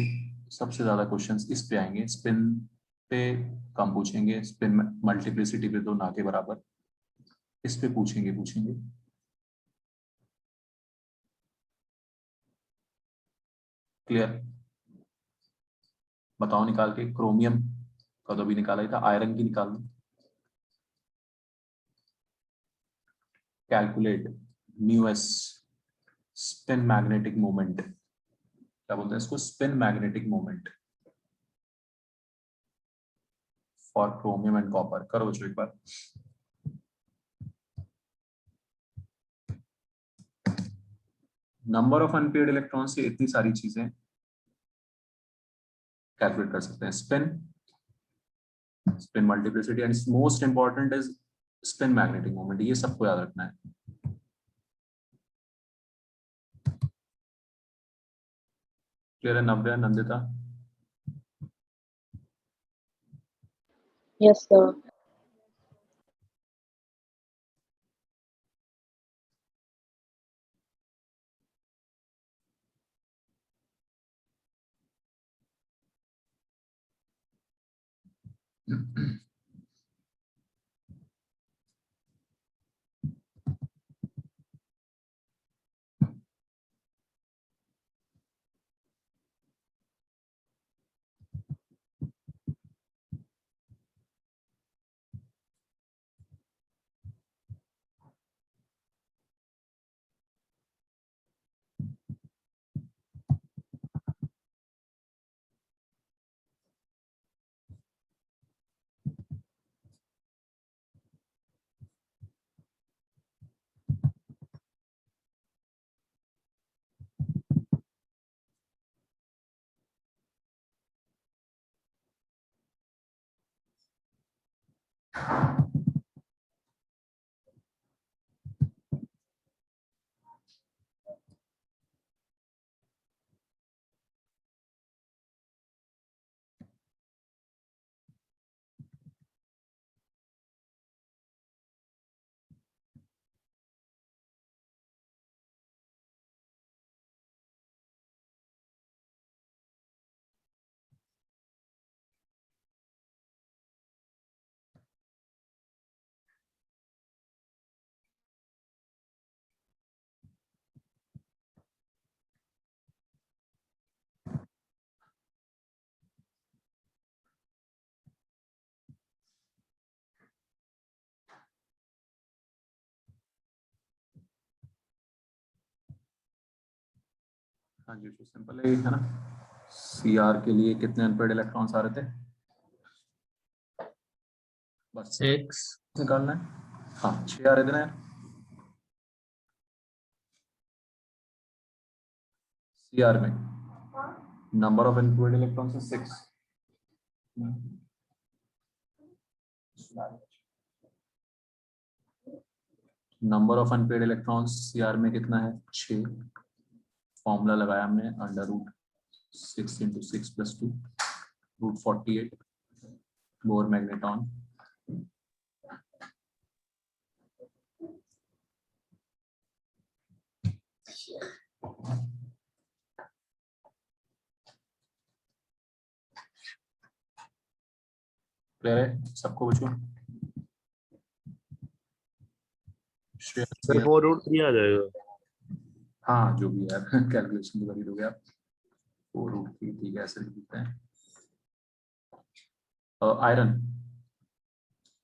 सबसे ज्यादा क्वेश्चंस इस पे आएंगे, स्पिन पे कम पूछेंगे, स्पिन मल्टीप्लिसिटी पे तो ना के बराबर, इस पे पूछेंगे। क्लियर? बताओ निकाल के, क्रोमियम का तो भी निकाला ही था, आयरन की निकाल दो। Calculate μs spin magnetic moment, क्या बोलते हैं इसको, spin magnetic moment for chromium and copper. करो बच्चों एक बार। नंबर ऑफ अनपेयर्ड इलेक्ट्रॉन से इतनी सारी चीजें कैलकुलेट कर सकते हैं। Spin multiplicity and most important is spin magnetic moment, ये सबको याद रखना है। क्लियर है नव्या, नंदिता? Yes, sir. हाँ जी, सिंपल है ना। सीआर के लिए कितने अनपेयर्ड इलेक्ट्रॉन्स आ रहे थे? बस 6. निकालना है। हाँ 6 आ रहे थे ना यार। सीआर में नंबर ऑफ अनपेयर्ड इलेक्ट्रॉन्स है 6। Number of unpaired electrons CR में कितना है? 6। फॉर्मूला लगाया हमने, √6 into 6 + 2 √48 बोर मैग्नेटॉन। क्लियर है सबको बच्चों? सर 4√3 आ जाएगा। हाँ जो भी यार कैलकुलेशन तो कर ही दोगे आप। 4√3 ठीक है, ऐसे लिख देते हैं। आयरन,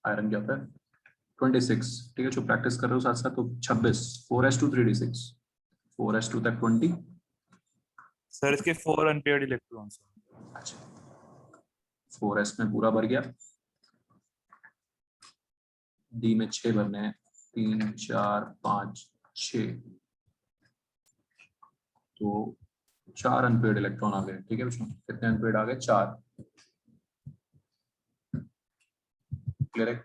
आयरन क्या होता है? 26 ठीक है, जो प्रैक्टिस कर रहे हो साथ साथ, तो 26 4s2 3d6 4s2 तक 20। सर इसके 4 अनपेयर्ड इलेक्ट्रॉन्स। अच्छा 4s में पूरा भर गया, डी में 6 भरने हैं, 3 4 5 6, तो 4 अनपेड इलेक्ट्रॉन आ गए। ठीक है बच्चों, कितने अनपेड आ गए? 4। क्लियर है?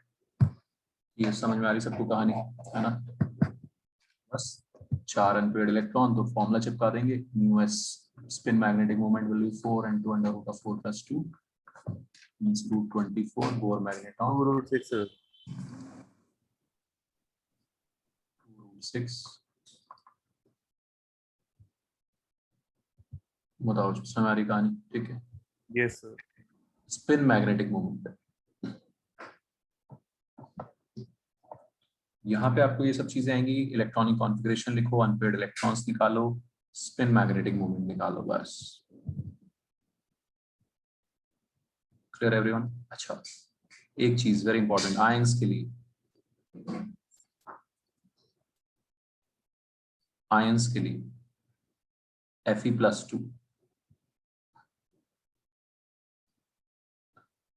ये समझ में आ रही सबको कहानी, है ना? बस 4 अनपेड इलेक्ट्रॉन, तो फॉर्मूला चिपका देंगे, mu S spin magnetic moment will be 4 into under root of 4 plus 2 means root 24 Bohr magneton 2√6 sir. 6। बताओ समझ आ रही कहानी? ठीक है, yes sir. Spin magnetic moment. यहाँ पे आपको ये सब चीजें आएंगी, इलेक्ट्रॉनिक कॉन्फ़िगरेशन लिखो, अनपेड इलेक्ट्रॉन्स निकालो, स्पिन मैग्नेटिक मोमेंट निकालो, बस। Clear everyone? अच्छा एक चीज वेरी इंपॉर्टेंट आयंस के लिए, आयंस के लिए Fe+2,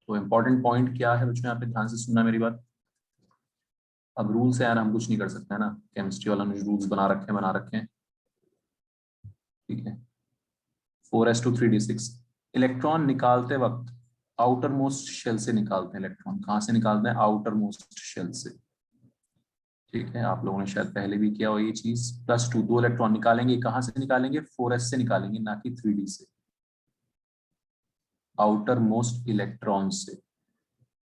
तो इंपॉर्टेंट पॉइंट क्या है बच्चों, यहाँ पे ध्यान से सुनना मेरी बात। अब रूल से यार हम कुछ नहीं कर सकते हैं ना, केमिस्ट्री वालों ने रूल्स बना रखे हैं। ठीक है, 4s2 3d6 इलेक्ट्रॉन निकालते वक्त आउटर मोस्ट शेल से निकालते हैं इलेक्ट्रॉन। कहां से निकालते हैं? आउटर मोस्ट शेल से। ठीक है, आप लोगों ने शायद पहले भी किया हो ये चीज। +2 2 इलेक्ट्रॉन निकालेंगे, कहां से निकालेंगे? 4s से निकालेंगे, ना कि 3d से। आउटर मोस्ट इलेक्ट्रॉन से,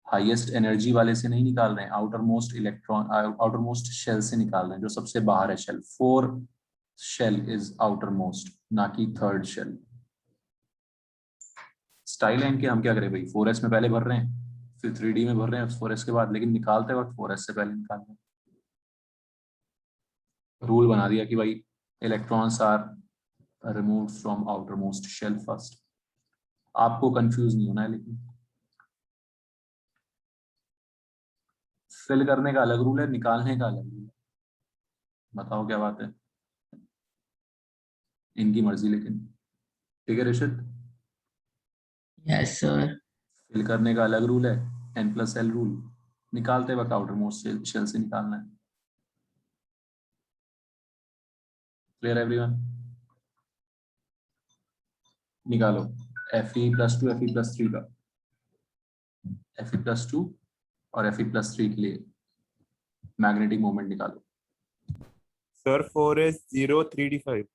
हाईएस्ट एनर्जी वाले से नहीं निकाल रहे हैं, outermost electron, outermost shell से निकाल रहे हैं, जो सबसे बाहर है shell. 4 shell is outermost, ना कि 3rd शेल। स्टाइल है इनके, हम क्या करें भाई, 4s में पहले भर रहे हैं, फिर 3d में भर रहे हैं 4s के बाद, लेकिन निकालते वक्त 4s से पहले निकाल रहे हैं। रूल बना दिया कि भाई electrons are removed from outermost shell first. आपको कंफ्यूज नहीं होना है, लेकिन फिल करने का अलग रूल है, निकालने का अलग रूल है। बताओ क्या बात है, इनकी मर्जी। लेकिन ठीक है ऋषित, यस सर। फिल करने का अलग रूल है, n+l रूल, निकालते वक्त आउटर मोस्ट शेल से निकालना है। Clear everyone? निकालो Fe+2 Fe+3 का, Fe+2 और Fe+3 के लिए मैग्नेटिक मोमेंट निकालो। Sir 4s0 3d5।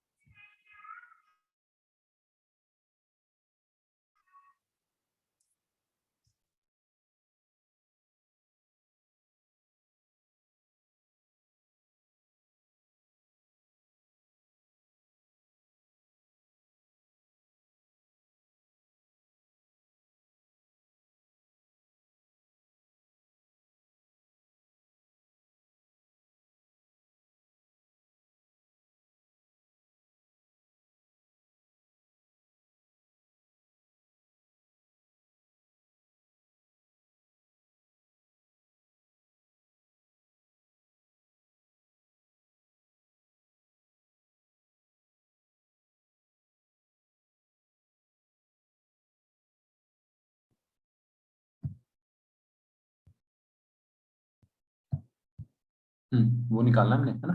वो निकालना हमने, है ना?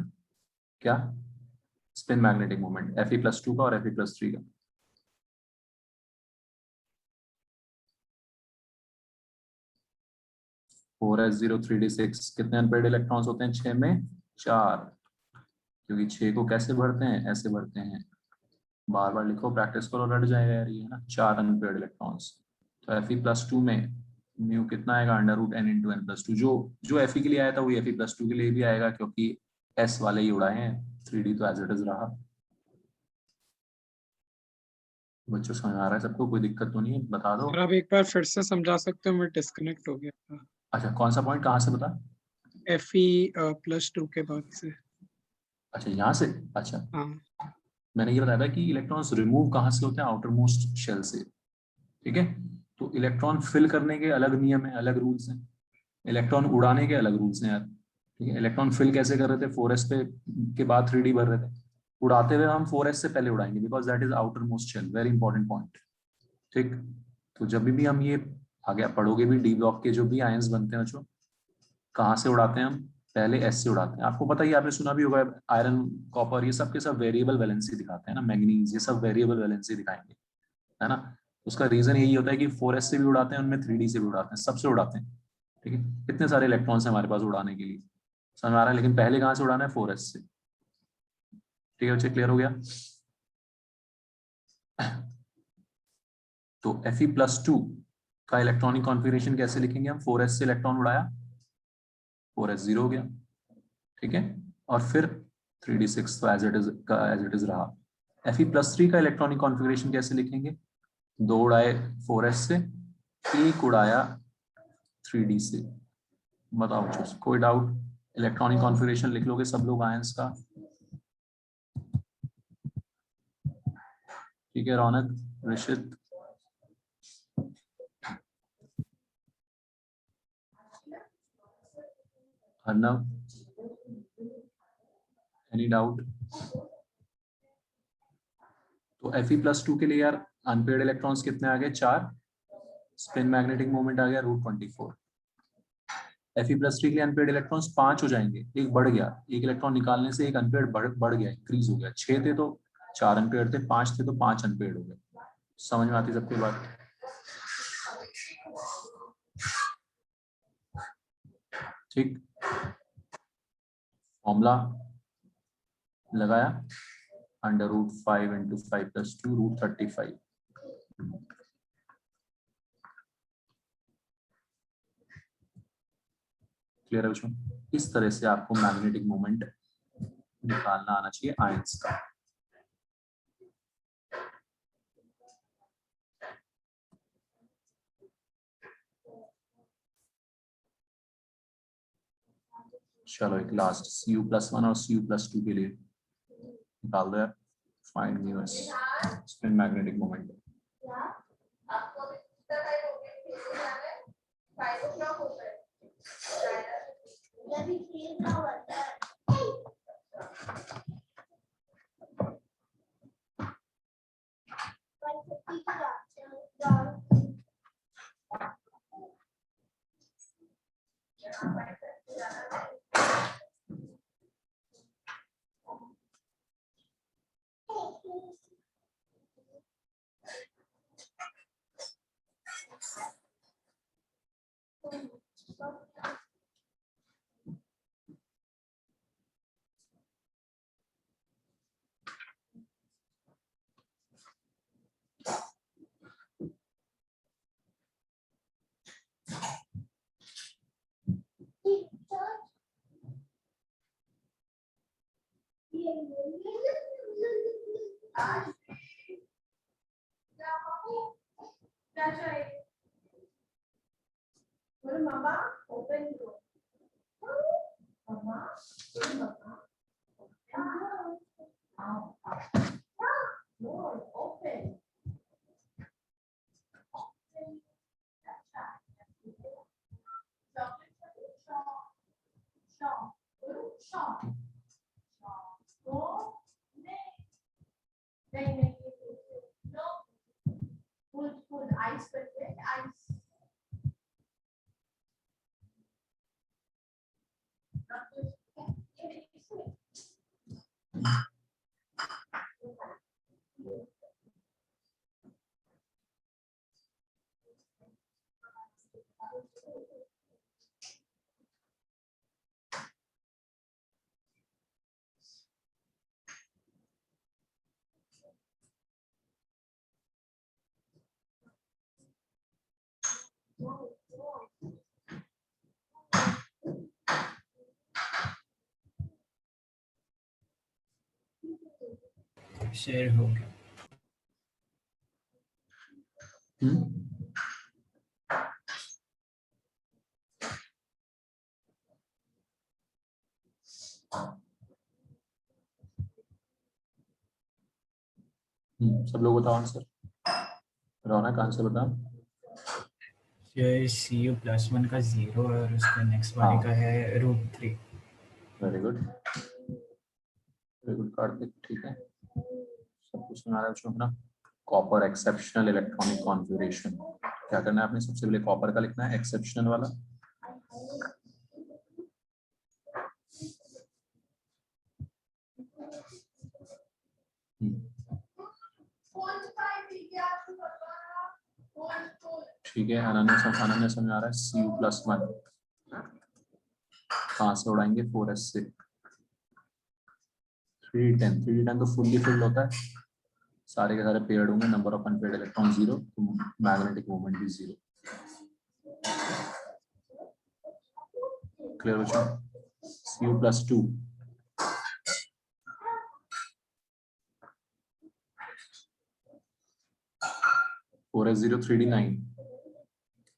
क्या? स्पिन मैग्नेटिक मोमेंट Fe+2 का और Fe+3 का। फोर एस जीरो 3d6 कितने अनपेड इलेक्ट्रॉन्स होते हैं? 6 में 4, क्योंकि 6 को कैसे भरते हैं? ऐसे भरते हैं। बार बार लिखो, प्रैक्टिस करो, रट जाएगा यार ये, है ना? 4 अनपेड इलेक्ट्रॉन्स। तो Fe+2 में म्यू कितना आएगा? √n×n+2। जो Fe के लिए आया था वही Fe+2 के लिए भी आएगा, क्योंकि s वाले ही उड़ाए हैं, 3d तो एज इट इज रहा। बच्चों समझ आ रहा है सबको, कोई दिक्कत तो नहीं है, बता दो। सर आप एक बार फिर से समझा सकते हो, मैं डिस्कनेक्ट हो गया था। अच्छा कौन सा पॉइंट, कहाँ से बता? Fe+2 के बाद से। अच्छा यहाँ से, अच्छा हाँ मैंने ये बताया था कि इलेक्ट्रॉन्स रिमूव कहाँ से होते हैं, आउटर मोस्ट शेल से, ठीक है। तो इलेक्ट्रॉन फिल करने के अलग नियम है, अलग रूल्स हैं, इलेक्ट्रॉन उड़ाने के अलग रूल्स हैं यार, ठीक है। इलेक्ट्रॉन फिल कैसे कर रहे थे, 4s पे के बाद 3d भर रहे थे, उड़ाते हुए हम 4s से पहले उड़ाएंगे, because that is outermost shell, very important point, ठीक। तो जब भी हम ये आगे पढ़ोगे भी, डी ब्लॉक के जो भी आयंस बनते हैं बच्चों, कहाँ से उड़ाते हैं हम, पहले एस से उड़ाते हैं। आपको पता ही, आपने सुना भी होगा, आयरन कॉपर ये सब के सब वेरिएबल वैलेंसी दिखाते हैं ना, मैग्नीज ये सब वेरिएबल वैलेंसी दिखाएंगे, है ना। उसका रीजन यही होता है कि 4s से भी उड़ाते हैं, उनमें 3d से भी उड़ाते हैं, सबसे उड़ाते हैं, ठीक है। इतने सारे इलेक्ट्रॉन्स हैं हमारे पास उड़ाने के लिए, समझ आ रहा है। लेकिन पहले कहाँ से उड़ाना है, 4s से, ठीक है बच्चे, क्लियर हो गया। तो Fe+2 का इलेक्ट्रॉनिक कॉन्फ़िगरेशन कैसे लिखेंगे हम, 4s से इलेक्ट्रॉन उड़ाया, 4s 0 हो गया, ठीक है। और फिर 3d6 तो एज इट इज रहा। Fe+3 का इलेक्ट्रॉनिक कॉन्फ़िगरेशन कैसे लिखेंगे, 2 उड़ाए 4s से, 1 उड़ाया 3d से। बताओ बच्चों, कोई डाउट? इलेक्ट्रॉनिक कॉन्फ़िगरेशन लिख लोगे सब लोग आयंस का, ठीक है। रौनक, ऋषित, अर्नव, एनी डाउट? तो Fe+2 के लिए यार अनपेयर्ड इलेक्ट्रॉन्स कितने आ गए, 4, स्पिन मैग्नेटिक मोमेंट आ गया √24। Fe+3 के लिए अनपेयर्ड इलेक्ट्रॉन्स 5 हो जाएंगे, एक बढ़ गया, एक इलेक्ट्रॉन निकालने से एक अनपेयर्ड बढ़ गया, इंक्रीज हो गया। 6 थे तो 4 अनपेयर्ड थे, 5 थे तो 5 अनपेयर्ड हो गए। समझ में आती सबको बात? ठीक, फॉर्मूला लगाया, √5 × 5 + 2 √35। क्लियर है बच्चों? इस तरह से आपको मैग्नेटिक मोमेंट निकालना आना चाहिए आयंस का। चलो एक लास्ट Cu+1 और Cu+2 के लिए निकाल दो यार, find mu s, spin magnetic moment. Share हो गया। सब लोग बताओ आंसर। रौनक आंसर बताओ। ये CU+1 का 0 और उसका नेक्स्ट वाले हाँ। का है √3। Very good, very good Kartik, ठीक है, सब कुछ सुना रहा है ना। कॉपर एक्सेप्शनल इलेक्ट्रॉनिक कॉन्फ़िगरेशन, क्या करना है आपने? सबसे पहले कॉपर का लिखना है एक्सेप्शनल वाला। ठीक है, अनन्या समझ आ रहा है। Cu+1 कहाँ से उड़ाएंगे? 4s से। 3d10 तो फुल्ली फिल्ड होता है, सारे के सारे पेयर्ड होंगे, नंबर ऑफ अनपेयर्ड इलेक्ट्रॉन 0, तो मैग्नेटिक मोमेंट भी 0। क्लियर बच्चों? Cu+2 4s0 3d9।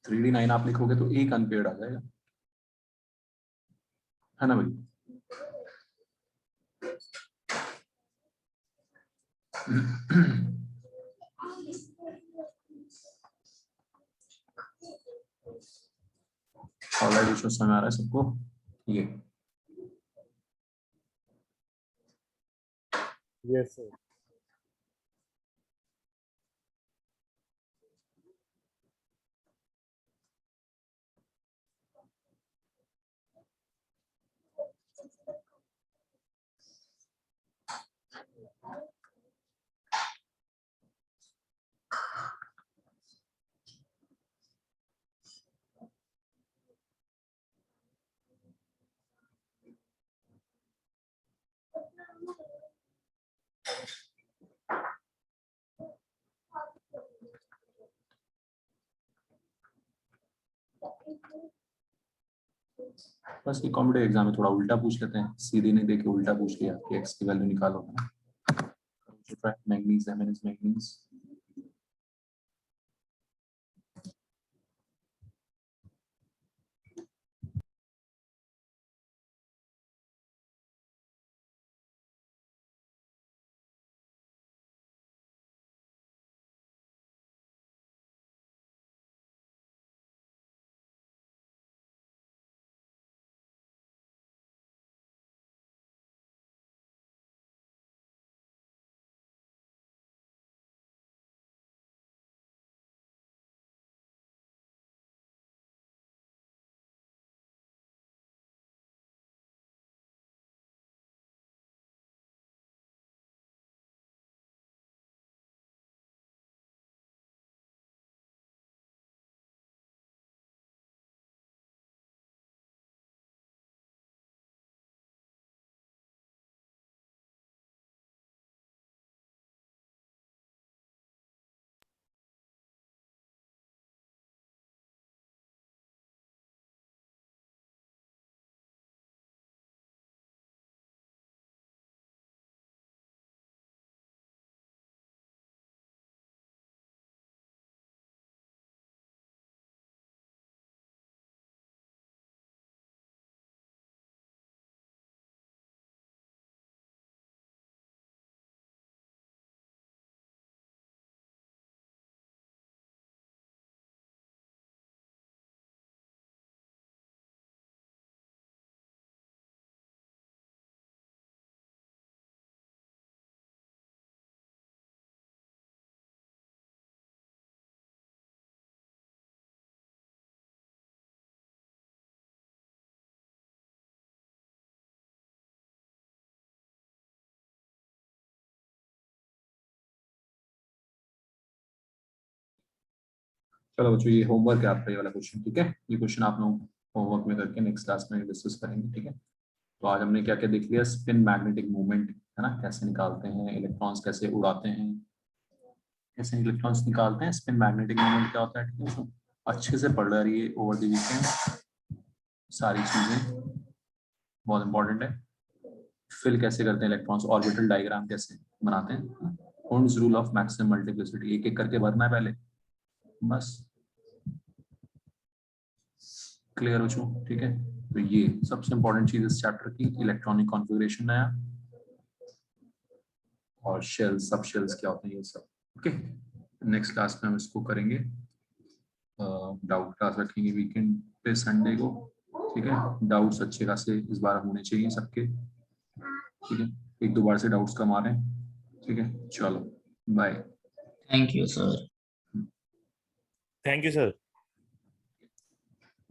3d9 आप लिखोगे तो एक अनपेयर्ड आ जाएगा, है ना भाई? ऑलराइट, समझ आ रहा है सबको? ये यस सर। बस ये कॉम्पिटेटिव एग्जाम में थोड़ा उल्टा पूछ लेते हैं, सीधे नहीं देके उल्टा पूछ लिया कि एक्स की वैल्यू निकालो, है ना? मैंगनीज है, मैंगनीज। चलो बच्चों, ये होमवर्क है आपका, ये वाला क्वेश्चन, ठीक है? ये क्वेश्चन आप लोग होमवर्क में करके नेक्स्ट क्लास में डिस्कस करेंगे, ठीक है? तो आज हमने क्या क्या देख लिया? स्पिन मैग्नेटिक मूवमेंट, है ना, कैसे निकालते हैं, इलेक्ट्रॉन्स कैसे उड़ाते हैं, कैसे इलेक्ट्रॉन्स निकालते हैं, स्पिन मैग्नेटिक मूवमेंट क्या होता है, ठीक है? अच्छे से पढ़ रही है ओवर द वीकेंड, सारी चीजें बहुत इंपॉर्टेंट है। फिल कैसे करते हैं इलेक्ट्रॉन्स, ऑर्बिटल डायग्राम कैसे बनाते हैं, Hund's rule of maximum multiplicity, एक एक करके भरना है पहले, बस क्लियर हो चुका, ठीक है। तो ये सबसे इंपॉर्टेंट चीज इस चैप्टर की, इलेक्ट्रॉनिक कॉन्फ़िगरेशन नया और शेल सब शेल्स क्या होते हैं ये सब। ओके, नेक्स्ट क्लास में हम इसको करेंगे, डाउट क्लास रखेंगे वीकेंड पे संडे को, ठीक है। डाउट्स अच्छे खासे इस बार होने चाहिए सबके, ठीक है। एक दो बार से डाउट्स कम आ रहे हैं, ठीक है। चलो bye. Thank you sir. Thank you sir.